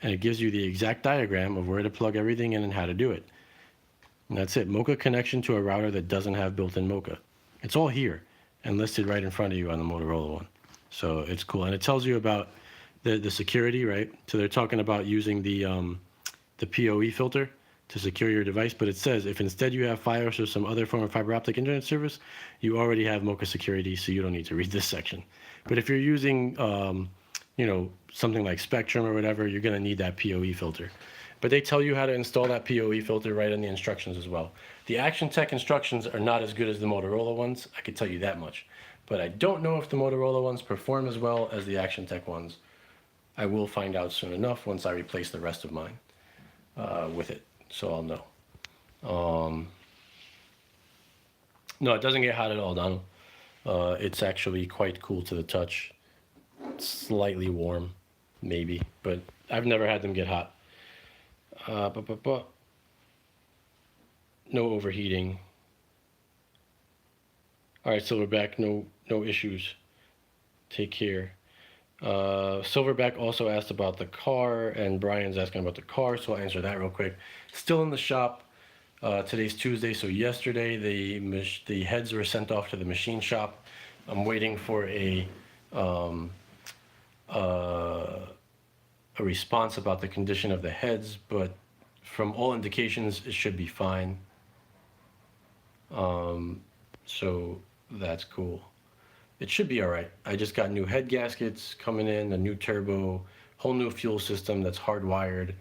And it gives you the exact diagram of where to plug everything in and how to do it. And that's it, MoCa connection to a router that doesn't have built-in MoCa. It's all here and listed right in front of you on the Motorola one. So it's cool. And it tells you about the security, right? So they're talking about using the PoE filter to secure your device, but it says if instead you have FiOS or some other form of fiber optic internet service, you already have MoCa security, so you don't need to read this section. But if you're using, something like Spectrum or whatever, you're going to need that PoE filter. But they tell you how to install that PoE filter right in the instructions as well. The Action Tech instructions are not as good as the Motorola ones, I can tell you that much. But I don't know if the Motorola ones perform as well as the Action Tech ones. I will find out soon enough once I replace the rest of mine with it, so I'll know. No, it doesn't get hot at all, Donald. It's actually quite cool to the touch. Slightly warm, maybe, but I've never had them get hot. No overheating. All right, Silverback, no issues. Take care. Silverback also asked about the car, and Brian's asking about the car, so I'll answer that real quick. Still in the shop. Today's Tuesday, so yesterday the heads were sent off to the machine shop. I'm waiting for a response about the condition of the heads, but from all indications, it should be fine. So that's cool. It should be all right. I just got new head gaskets coming in, a new turbo, whole new fuel system that's hardwired,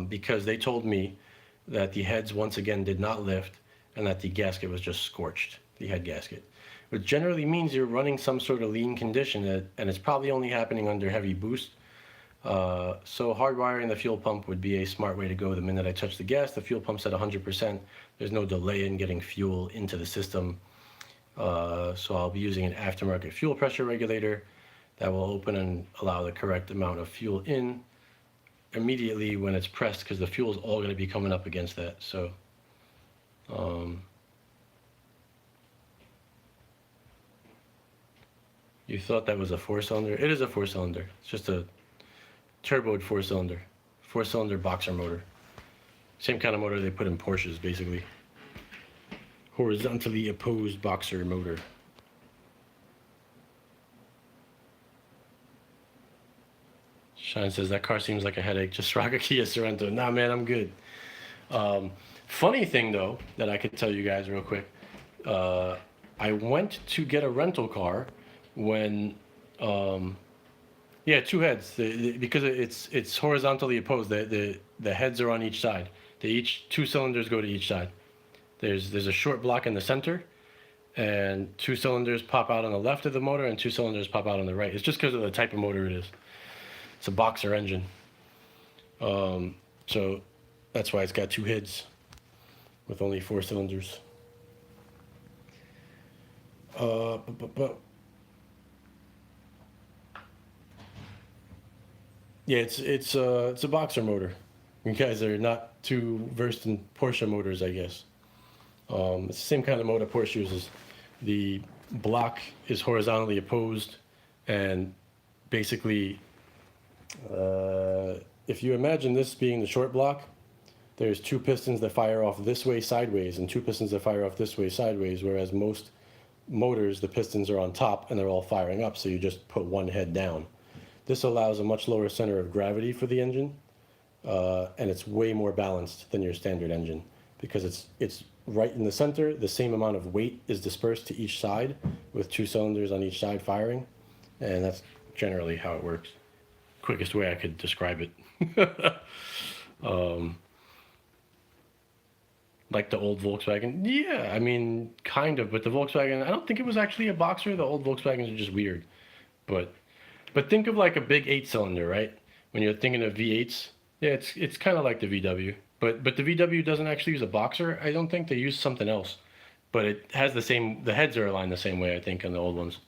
because they told me that the heads once again did not lift and that the gasket was just scorched, the head gasket, which generally means you're running some sort of lean condition, and it's probably only happening under heavy boost. So hardwiring the fuel pump would be a smart way to go. The minute I touch the gas, the fuel pump's at 100%. There's no delay in getting fuel into the system. So I'll be using an aftermarket fuel pressure regulator that will open and allow the correct amount of fuel in immediately when it's pressed, because the fuel is all going to be coming up against that. So you thought that was a 4-cylinder? It is a 4-cylinder. It's just a turboed 4-cylinder boxer motor. Same kind of motor they put in Porsches, basically. Horizontally opposed boxer motor. Shine says, that car seems like a headache. Just rock a Kia Sorento. Nah, man, I'm good. Funny thing, though, that I could tell you guys real quick. I went to get a rental car when... yeah, two heads, because it's horizontally opposed. The heads are on each side. Two cylinders go to each side. There's a short block in the center, and 2 cylinders pop out on the left of the motor, and 2 cylinders pop out on the right. It's just because of the type of motor it is. It's a boxer engine. So that's why it's got 2 heads with only 4 cylinders. Yeah, it's a boxer motor. You guys are not too versed in Porsche motors, I guess. It's the same kind of motor Porsche uses. The block is horizontally opposed, and basically, if you imagine this being the short block, there's 2 pistons that fire off this way sideways and 2 pistons that fire off this way sideways, whereas most motors, the pistons are on top and they're all firing up, so you just put one head down. This allows a much lower center of gravity for the engine, and it's way more balanced than your standard engine because it's right in the center. The same amount of weight is dispersed to each side with two cylinders on each side firing, and that's generally how it works. Quickest way I could describe it. Like the old Volkswagen, yeah, I mean, kind of, but the Volkswagen, I don't think it was actually a boxer. The old Volkswagens are just weird, but think of like a big eight-cylinder, right? When you're thinking of V8s, yeah, it's kind of like the VW, but the VW doesn't actually use a boxer. I don't think they use something else, but it has the same. The heads are aligned the same way, I think, on the old ones.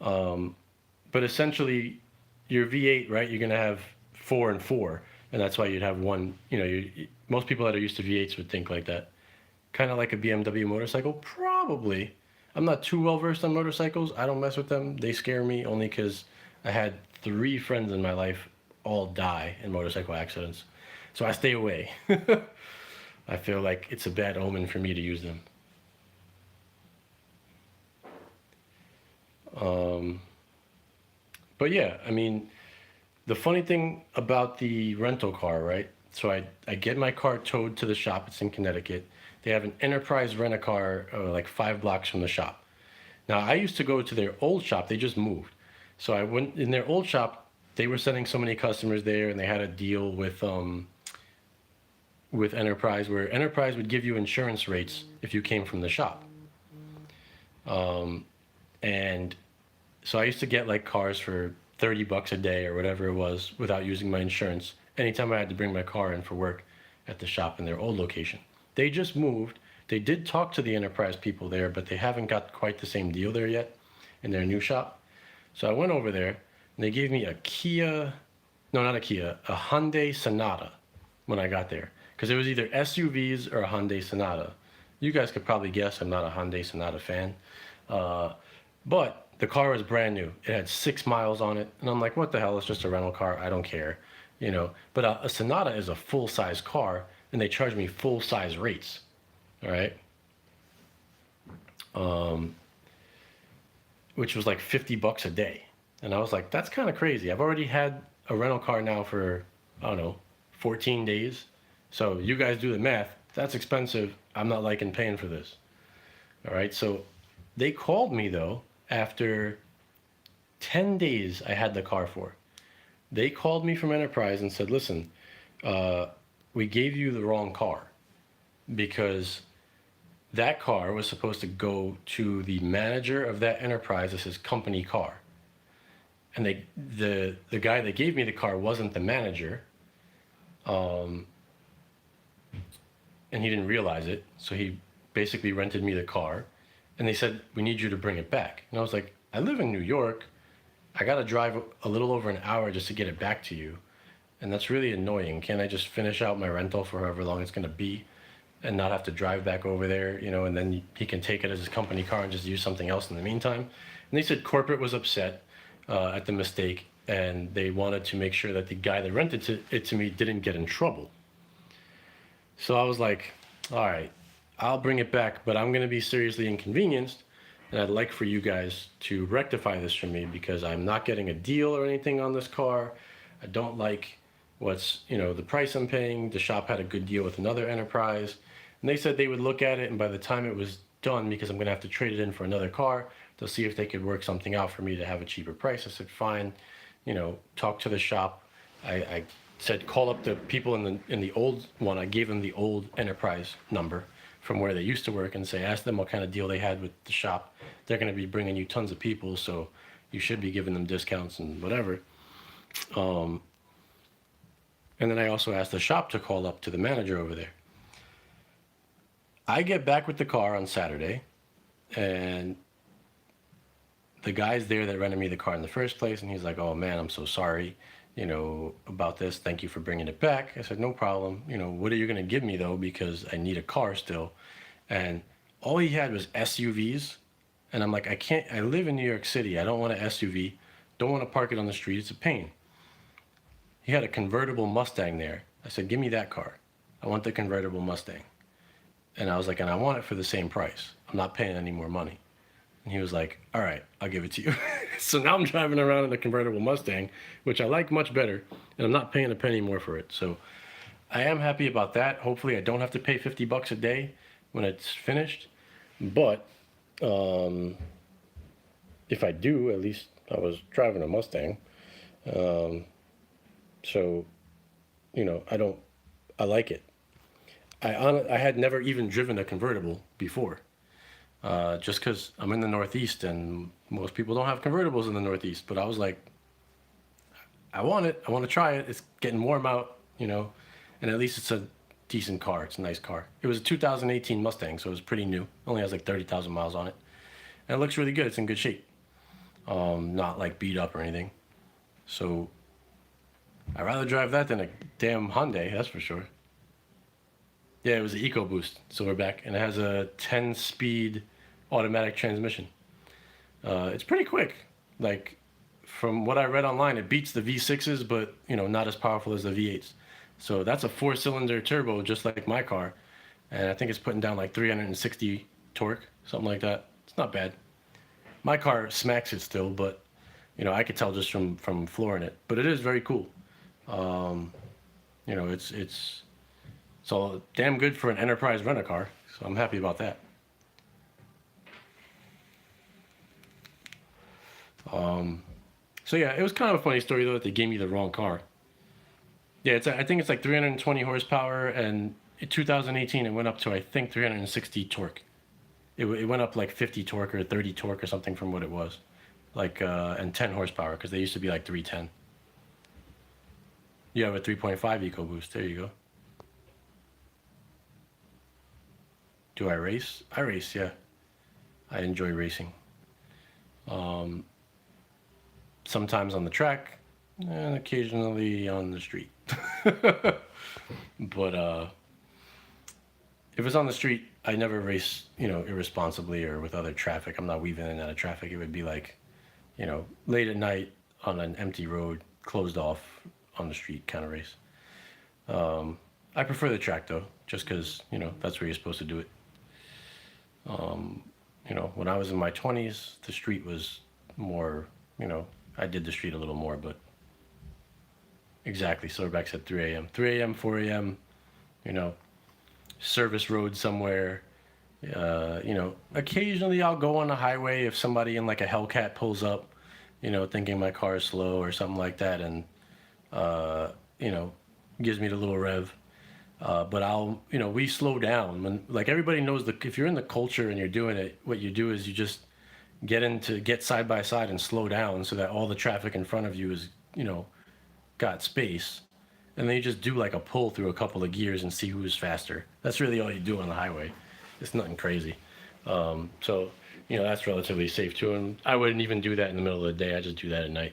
But essentially, your V8, right? You're gonna have four and four, and that's why you'd have one. You know, most people that are used to V8s would think like that. Kind of like a BMW motorcycle, probably. I'm not too well versed on motorcycles. I don't mess with them. They scare me only because I had 3 friends in my life all die in motorcycle accidents. So I stay away. I feel like it's a bad omen for me to use them. But yeah, I mean, the funny thing about the rental car, right? So I get my car towed to the shop. It's in Connecticut. They have an Enterprise rent-a-car like 5 blocks from the shop. Now, I used to go to their old shop. They just moved. So I went in their old shop. They were sending so many customers there, and they had a deal with Enterprise where Enterprise would give you insurance rates if you came from the shop. And so I used to get like cars for $30 a day or whatever it was without using my insurance anytime I had to bring my car in for work at the shop in their old location. They just moved. They did talk to the Enterprise people there, but they haven't got quite the same deal there yet in their new shop. So I went over there and they gave me a Kia, no, not a Kia, a Hyundai Sonata when I got there. Because it was either SUVs or a Hyundai Sonata. You guys could probably guess I'm not a Hyundai Sonata fan. But the car was brand new. It had 6 miles on it. And I'm like, what the hell? It's just a rental car. I don't care. You know, but a Sonata is a full-size car, and they charge me full-size rates. All right. Which was like $50 a day. And I was like, that's kind of crazy. I've already had a rental car now for, I don't know, 14 days. So you guys do the math. That's expensive. I'm not liking paying for this. All right. So they called me though after 10 days I had the car for. They called me from Enterprise and said, listen, we gave you the wrong car because that car was supposed to go to the manager of that Enterprise as his company car. And the guy that gave me the car wasn't the manager. And he didn't realize it. So he basically rented me the car. And they said, we need you to bring it back. And I was like, I live in New York. I got to drive a little over an hour just to get it back to you. And that's really annoying. Can't I just finish out my rental for however long it's going to be and not have to drive back over there, you know, and then he can take it as his company car and just use something else in the meantime. And they said corporate was upset at the mistake and they wanted to make sure that the guy that rented it to me didn't get in trouble. So I was like, all right, I'll bring it back, but I'm going to be seriously inconvenienced. And I'd like for you guys to rectify this for me because I'm not getting a deal or anything on this car. I don't like what's, you know, the price I'm paying. The shop had a good deal with another Enterprise. And they said they would look at it, and by the time it was done, because I'm going to have to trade it in for another car, they'll see if they could work something out for me to have a cheaper price. I said, fine, you know, talk to the shop. I said, call up the people in the old one. I gave them the old Enterprise number from where they used to work and say, ask them what kind of deal they had with the shop. They're going to be bringing you tons of people, so you should be giving them discounts and whatever. And then I also asked the shop to call up to the manager over there. I get back with the car on Saturday, and the guy's there that rented me the car in the first place, and he's like, oh man, I'm so sorry, you know, about this. Thank you for bringing it back. I said, no problem. You know, what are you going to give me though? Because I need a car still. And all he had was SUVs. And I'm like, I live in New York City. I don't want an SUV. Don't want to park it on the street. It's a pain. He had a convertible Mustang there. I said, give me that car. I want the convertible Mustang. And I was like, and I want it for the same price. I'm not paying any more money. And he was like, all right, I'll give it to you. So now I'm driving around in a convertible Mustang, which I like much better, and I'm not paying a penny more for it. So I am happy about that. Hopefully, I don't have to pay $50 a day when it's finished. But if I do, at least I was driving a Mustang. So, I like it. I had never even driven a convertible before, just because I'm in the Northeast and most people don't have convertibles in the Northeast. But I was like, I want it. I want to try it. It's getting warm out, and at least it's a decent car. It's a nice car. It was a 2018 Mustang, so it was pretty new. Only has like 30,000 miles on it, and it looks really good. It's in good shape. Not like beat up or anything. So I'd rather drive that than a damn Hyundai, that's for sure. Yeah, it was the EcoBoost Silverback, and it has a 10-speed automatic transmission. It's pretty quick. Like, from what I read online, it beats the V6s, but not as powerful as the V8s. So that's a four-cylinder turbo, just like my car, and I think it's putting down like 360 torque, something like that. It's not bad. My car smacks it still, but I could tell just from flooring it. But it is very cool. It's all damn good for an enterprise rent-a-car, so I'm happy about that. So yeah, it was kind of a funny story though that they gave me the wrong car. Yeah, I think it's like 320 horsepower, and in 2018 it went up to I think 360 torque. It went up like 50 torque or 30 torque or something from what it was, like and 10 horsepower because they used to be like 310. You have a 3.5 EcoBoost. There you go. Do I race? I race, yeah. I enjoy racing. Sometimes on the track and occasionally on the street. But if it's on the street, I never race, irresponsibly or with other traffic. I'm not weaving in and out of traffic. It would be like, late at night on an empty road, closed off on the street kind of race. I prefer the track though, just because, that's where you're supposed to do it. When I was in my 20s, the street was more, I did the street a little more, but exactly, Silverbacks at 3 a.m. 3 a.m., 4 a.m., service road somewhere. Occasionally I'll go on the highway if somebody in like a Hellcat pulls up, thinking my car is slow or something like that, and, gives me the little rev. But we slow down when, like, everybody knows if you're in the culture and you're doing it, what you do is you just get side by side and slow down so that all the traffic in front of you is, got space. And then you just do like a pull through a couple of gears and see who's faster. That's really all you do on the highway. It's nothing crazy. So, that's relatively safe too. And I wouldn't even do that in the middle of the day. I just do that at night.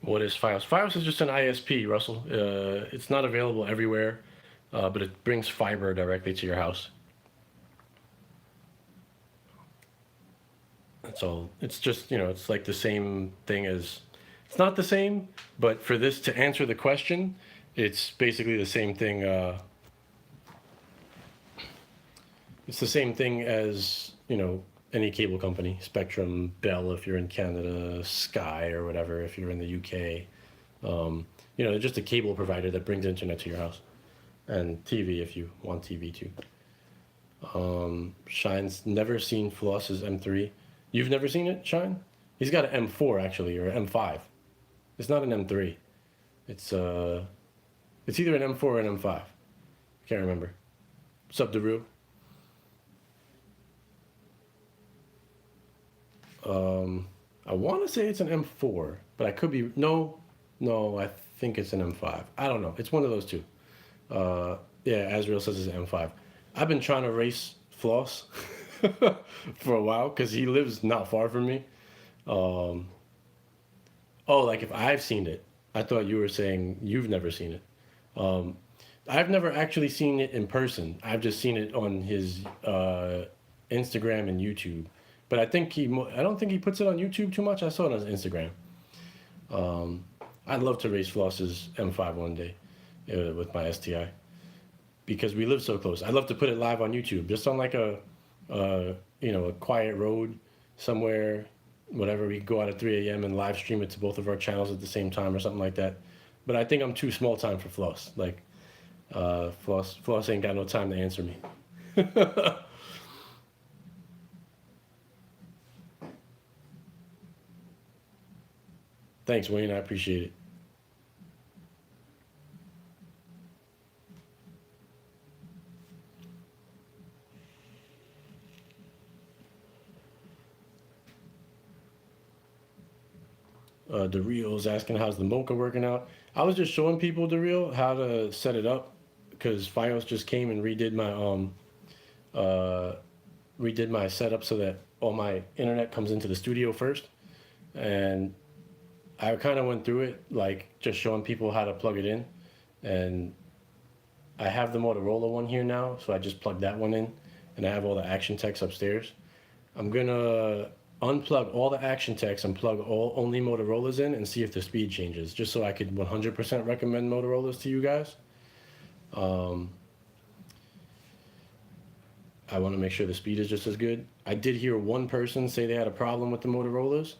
What is FiOS? FiOS is just an ISP, Russell. It's not available everywhere, but it brings fiber directly to your house. That's all. It's just, it's like the same thing as, it's not the same, but for this to answer the question, it's basically the same thing. It's the same thing as, any cable company, Spectrum, Bell if you're in Canada, Sky or whatever if you're in the UK. They're just a cable provider that brings internet to your house, and TV if you want TV too. Shine's never seen Floss's M3. You've never seen it, Shine? He's got an M4 actually, or an M5. It's not an M3. It's either an M4 or an M5. Can't remember. Subdaru. I want to say it's an M4, but I could be, no, I think it's an M5. I don't know. It's one of those two. Yeah, Azrael says it's an M5. I've been trying to race Floss for a while because he lives not far from me. Oh, like if I've seen it. I thought you were saying you've never seen it. I've never actually seen it in person. I've just seen it on his Instagram and YouTube. But I don't think he puts it on YouTube too much. I saw it on his Instagram. I'd love to race Floss's M5 one day with my STI. because we live so close. I'd love to put it live on YouTube, just on like a quiet road somewhere, whatever. We could go out at 3 a.m. and live stream it to both of our channels at the same time or something like that. But I think I'm too small time for Floss. Like, Floss ain't got no time to answer me. Thanks, Wayne. I appreciate it. Dario's asking how's the MoCa working out. I was just showing people, Dario, how to set it up because FiOS just came and uh, redid my setup so that all my internet comes into the studio first. And I kind of went through it, like just showing people how to plug it in. And I have the Motorola one here now, so I just plugged that one in, and I have all the action techs upstairs. I'm gonna unplug all the action techs and plug all only Motorola's in and see if the speed changes, just so I could 100% recommend Motorola's to you guys. Um, I want to make sure the speed is just as good. I did hear one person say they had a problem with the Motorola's.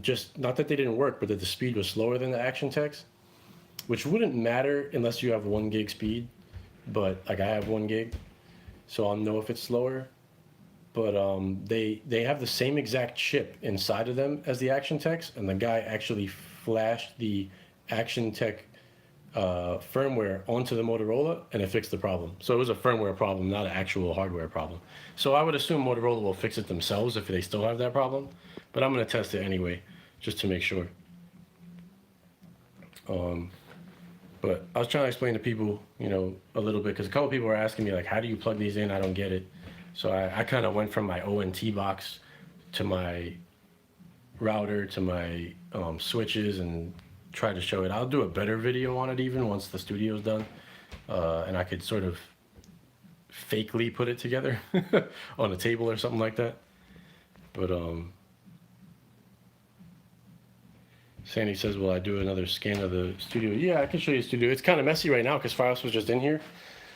Just not that they didn't work, but that the speed was slower than the action techs, which wouldn't matter unless you have 1 gig speed. But like I have 1 gig, so I'll know if it's slower. But they have the same exact chip inside of them as the Action Techs, and the guy actually flashed the Action Tech firmware onto the Motorola, and it fixed the problem. So it was a firmware problem, not an actual hardware problem. So I would assume Motorola will fix it themselves if they still have that problem, but I'm going to test it anyway, just to make sure. But I was trying to explain to people, a little bit, because a couple people were asking me, like, how do you plug these in? I don't get it. So I kind of went from my ONT box to my router to my switches and tried to show it. I'll do a better video on it even once the studio's done. And I could sort of fakely put it together on a table or something like that. But Sandy says, will I do another scan of the studio? Yeah, I can show you the studio. It's kind of messy right now because FiOS was just in here.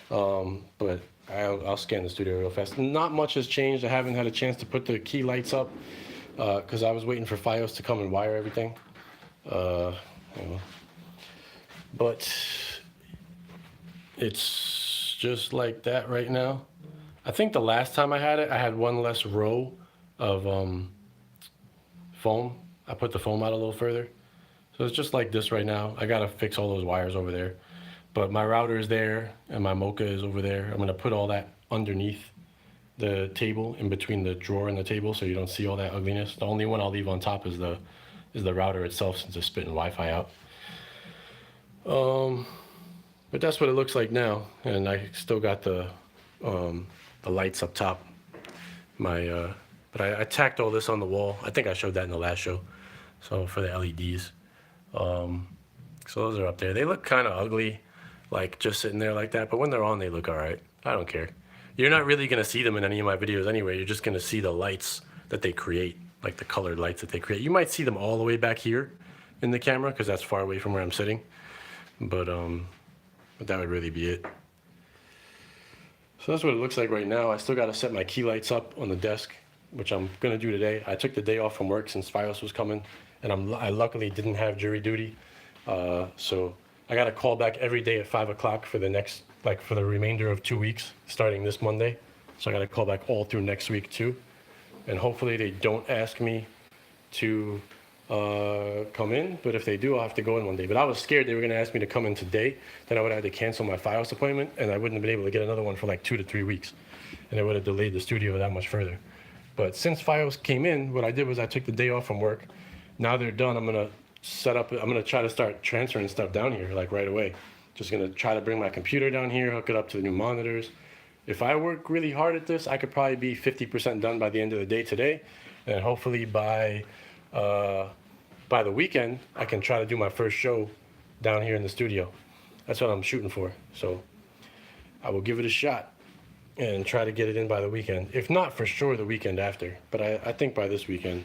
But I'll scan the studio real fast. Not much has changed. I haven't had a chance to put the key lights up because I was waiting for FiOS to come and wire everything. But it's just like that right now. I think the last time I had it, I had one less row of foam. I put the foam out a little further. So it's just like this right now. I gotta fix all those wires over there. But my router is there and my MoCa is over there. I'm gonna put all that underneath the table, in between the drawer and the table, so you don't see all that ugliness. The only one I'll leave on top is the router itself, since it's spitting Wi-Fi out. But that's what it looks like now, and I still got the lights up top. But I tacked all this on the wall. I think I showed that in the last show. So for the LEDs, so those are up there. They look kind of ugly, like just sitting there like that. But when they're on, they look all right. I don't care. You're not really gonna see them in any of my videos anyway. You're just gonna see the lights that they create, like the colored lights that they create. You might see them all the way back here in the camera because that's far away from where I'm sitting. But that would really be it. So that's what it looks like right now. I still got to set my key lights up on the desk, which I'm gonna do today. I took the day off from work since FiOS was coming, and I luckily didn't have jury duty. So I got a call back every day at 5 o'clock for for the remainder of 2 weeks, starting this Monday. So I got to call back all through next week too. And hopefully they don't ask me to come in, but if they do, I'll have to go in one day. But I was scared they were going to ask me to come in today, then I would have had to cancel my FiOS appointment, and I wouldn't have been able to get another one for like 2 to 3 weeks, and it would have delayed the studio that much further. But since FiOS came in, what I did was I took the day off from work. Now they're done, I'm going to try to start transferring stuff down here like right away. Just going to try to bring my computer down here, hook it up to the new monitors. If I work really hard at this, I could probably be 50% done by the end of the day today, and hopefully by the weekend, I can try to do my first show down here in the studio. That's what I'm shooting for. So I will give it a shot and try to get it in by the weekend. If not, for sure the weekend after. But I think by this weekend.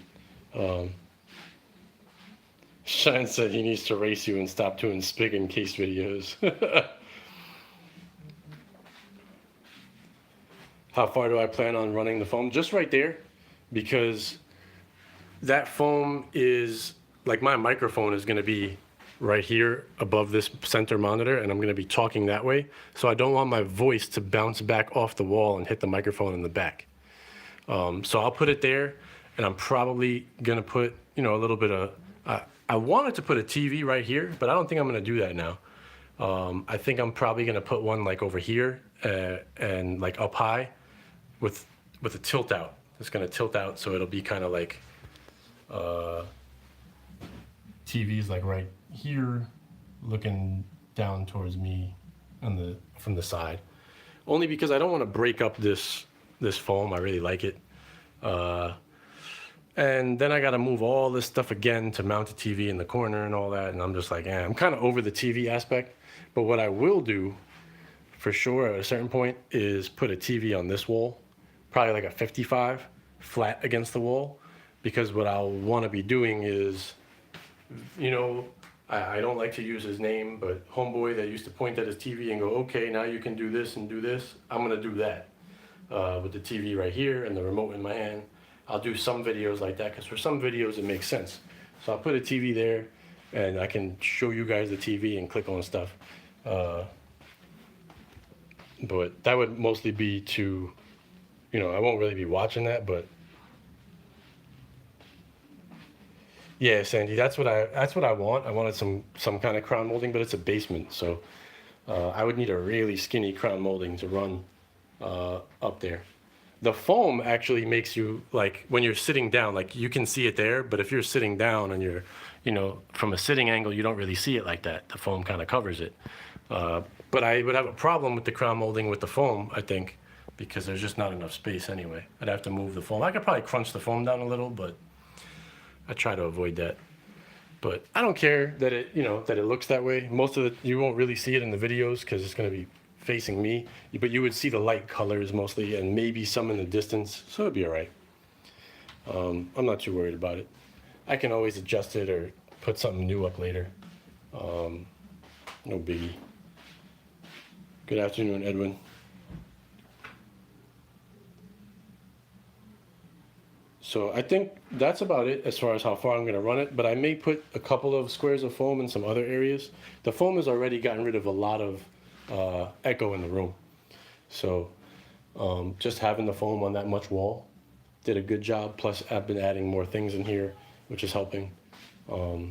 Shine said he needs to race you and stop doing spig and case videos. How far do I plan on running the foam? Just right there, because that foam is, like, my microphone is going to be right here above this center monitor, and I'm going to be talking that way. So I don't want my voice to bounce back off the wall and hit the microphone in the back. So I'll put it there, and I'm probably going to put, a little bit of, I wanted to put a TV right here, but I don't think I'm going to do that now. I think I'm probably going to put one like over here and like up high with a tilt out. It's going to tilt out, so it'll be kind of like TV's like right here, looking down towards me from the side. Only because I don't want to break up this foam. I really like it. And then I got to move all this stuff again to mount a TV in the corner and all that. And I'm just like, I'm kind of over the TV aspect. But what I will do for sure at a certain point is put a TV on this wall, probably like a 55 flat against the wall. Because what I'll want to be doing is, I don't like to use his name, but homeboy that used to point at his TV and go, okay, now you can do this and do this. I'm going to do that with the TV right here and the remote in my hand. I'll do some videos like that because for some videos it makes sense. So I'll put a TV there and I can show you guys the TV and click on stuff. But that would mostly be to, I won't really be watching that, but yeah, Sandy, that's what I want. I wanted some kind of crown molding, but it's a basement, so I would need a really skinny crown molding to run up there. The foam actually makes you, like, when you're sitting down, like, you can see it there, but if you're sitting down and you're, from a sitting angle, you don't really see it like that. The foam kind of covers it. But I would have a problem with the crown molding with the foam, I think, because there's just not enough space anyway. I'd have to move the foam. I could probably crunch the foam down a little, but I try to avoid that. But I don't care that it, that it looks that way. Most of it, you won't really see it in the videos because it's going to be facing me, but you would see the light colors mostly and maybe some in the distance, so it'd be all right. I'm not too worried about it. I can always adjust it or put something new up later. No biggie. Good afternoon, Edwin. So I think that's about it as far as how far I'm going to run it, but I may put a couple of squares of foam in some other areas. The foam has already gotten rid of a lot of echo in the room. So just having the foam on that much wall did a good job. Plus I've been adding more things in here, which is helping. I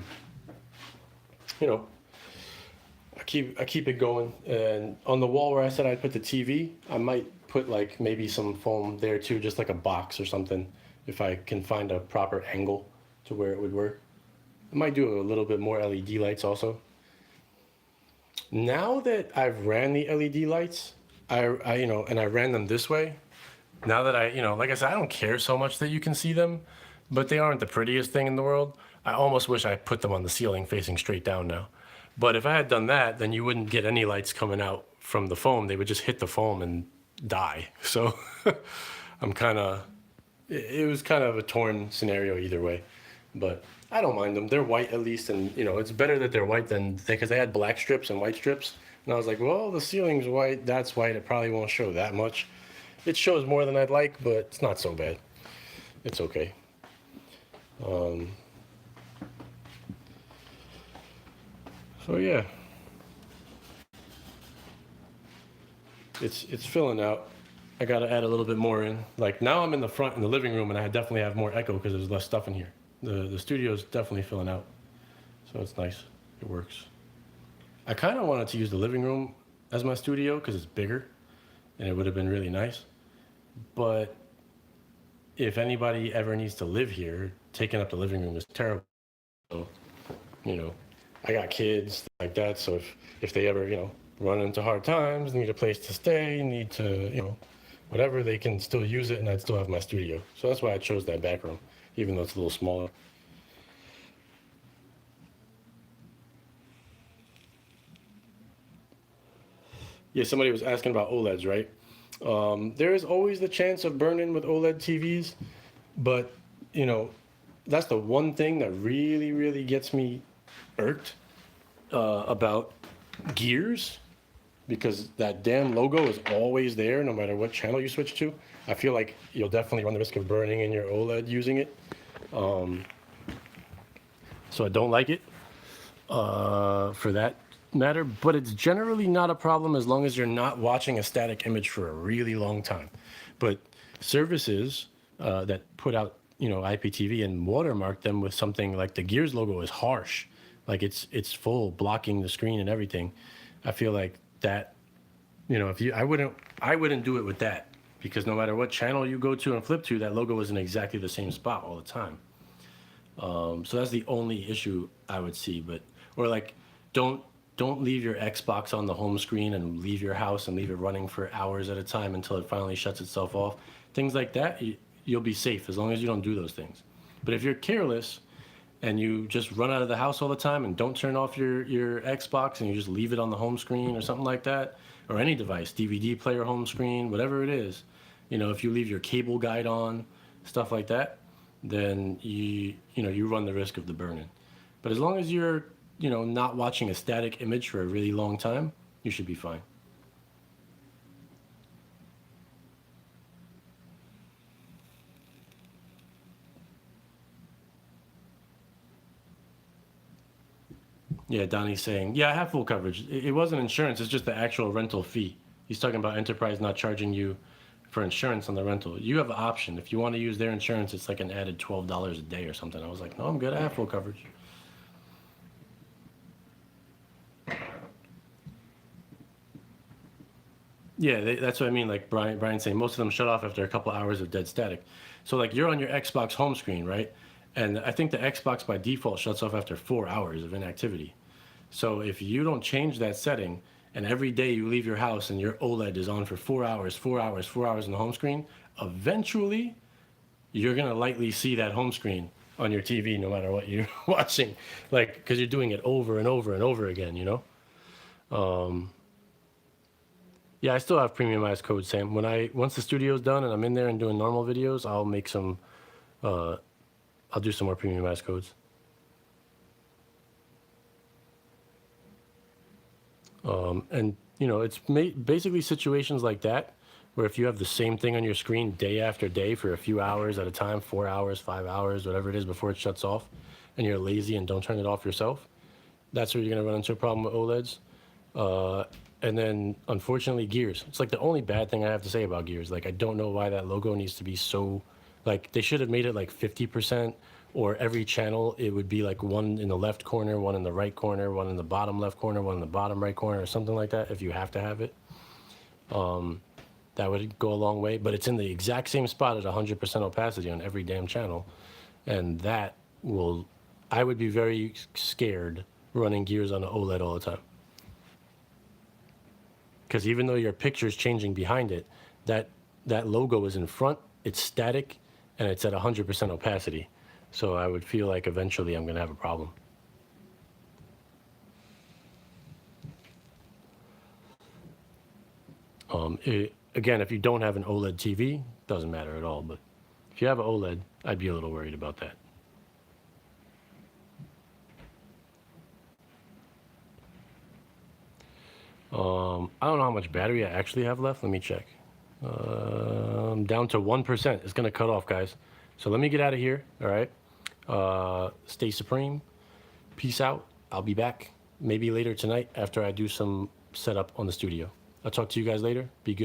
keep it going. And on the wall where I said I'd put the TV, I might put like maybe some foam there too, just like a box or something, if I can find a proper angle to where it would work. I might do a little bit more LED lights also. Now that I've ran the LED lights, I ran them this way. Now that like I said, I don't care so much that you can see them, but they aren't the prettiest thing in the world. I almost wish I put them on the ceiling facing straight down now. But if I had done that, then you wouldn't get any lights coming out from the foam. They would just hit the foam and die. So it was kind of a torn scenario either way, but I don't mind them. They're white at least, and it's better that they're white than because they had black strips and white strips. And I was like, well, the ceiling's white, that's white. It probably won't show that much. It shows more than I'd like, but it's not so bad. It's okay. So yeah, it's filling out. I got to add a little bit more in. Like now I'm in the front in the living room, and I definitely have more echo because there's less stuff in here. The studio is definitely filling out, so it's nice. It works. I kind of wanted to use the living room as my studio because it's bigger, and it would have been really nice. But if anybody ever needs to live here, taking up the living room is terrible. So, I got kids like that. So if they ever, run into hard times, need a place to stay, need to, whatever, they can still use it, and I'd still have my studio. So that's why I chose that back room, even though it's a little smaller. Yeah, somebody was asking about OLEDs, right? There is always the chance of burn-in with OLED TVs, but, that's the one thing that really, really gets me irked about gears because that damn logo is always there no matter what channel you switch to. I feel like you'll definitely run the risk of burning in your OLED using it. So I don't like it for that matter, but it's generally not a problem as long as you're not watching a static image for a really long time. But services that put out, IPTV and watermark them with something like the Gears logo is harsh, like it's full, blocking the screen and everything. I feel like that, if you, I wouldn't do it with that, because no matter what channel you go to and flip to, that logo is in exactly the same spot all the time. So that's the only issue I would see. But or like, don't leave your Xbox on the home screen and leave your house and leave it running for hours at a time until it finally shuts itself off. Things like that, you'll be safe as long as you don't do those things. But if you're careless and you just run out of the house all the time and don't turn off your Xbox and you just leave it on the home screen or something like that, or any device, DVD player, home screen, whatever it is, if you leave your cable guide on, stuff like that, then you run the risk of the burn-in. But as long as you're not watching a static image for a really long time, you should be fine. Yeah, Donnie's saying, yeah, I have full coverage. It wasn't insurance, it's just the actual rental fee. He's talking about Enterprise not charging you for insurance on the rental. You have an option. If you want to use their insurance, it's like an added $12 a day or something. I was like, no, I'm good. I have full coverage. Yeah, that's what I mean. Like Brian's saying, most of them shut off after a couple hours of dead static. So like you're on your Xbox home screen, right? And I think the Xbox by default shuts off after 4 hours of inactivity. So if you don't change that setting, and every day you leave your house and your OLED is on for 4 hours, 4 hours, 4 hours on the home screen, eventually you're gonna lightly see that home screen on your TV no matter what you're watching, like because you're doing it over and over and over again. Yeah, I still have premiumized code, Sam. Once the studio's done and I'm in there and doing normal videos, I'll make some. I'll do some more premiumized codes. And it's basically situations like that where if you have the same thing on your screen day after day for a few hours at a time, 4 hours, 5 hours, whatever it is, before it shuts off, and you're lazy and don't turn it off yourself, that's where you're going to run into a problem with OLEDs. And then, unfortunately, Gears. It's like the only bad thing I have to say about Gears. Like, I don't know why that logo needs to be so. Like, they should have made it like 50%, or every channel, it would be like one in the left corner, one in the right corner, one in the bottom left corner, one in the bottom right corner, or something like that, if you have to have it. That would go a long way. But it's in the exact same spot at 100% opacity on every damn channel. And that will. I would be very scared running Gears on an OLED all the time. Because even though your picture is changing behind it, that logo is in front, it's static, and it's at 100% opacity. So I would feel like eventually I'm going to have a problem. Again, if you don't have an OLED TV, doesn't matter at all. But if you have an OLED, I'd be a little worried about that. I don't know how much battery I actually have left. Let me check. Down to 1%. It's going to cut off, guys. So let me get out of here. All right. Stay supreme. Peace out. I'll be back maybe later tonight after I do some setup on the studio. I'll talk to you guys later. Be good.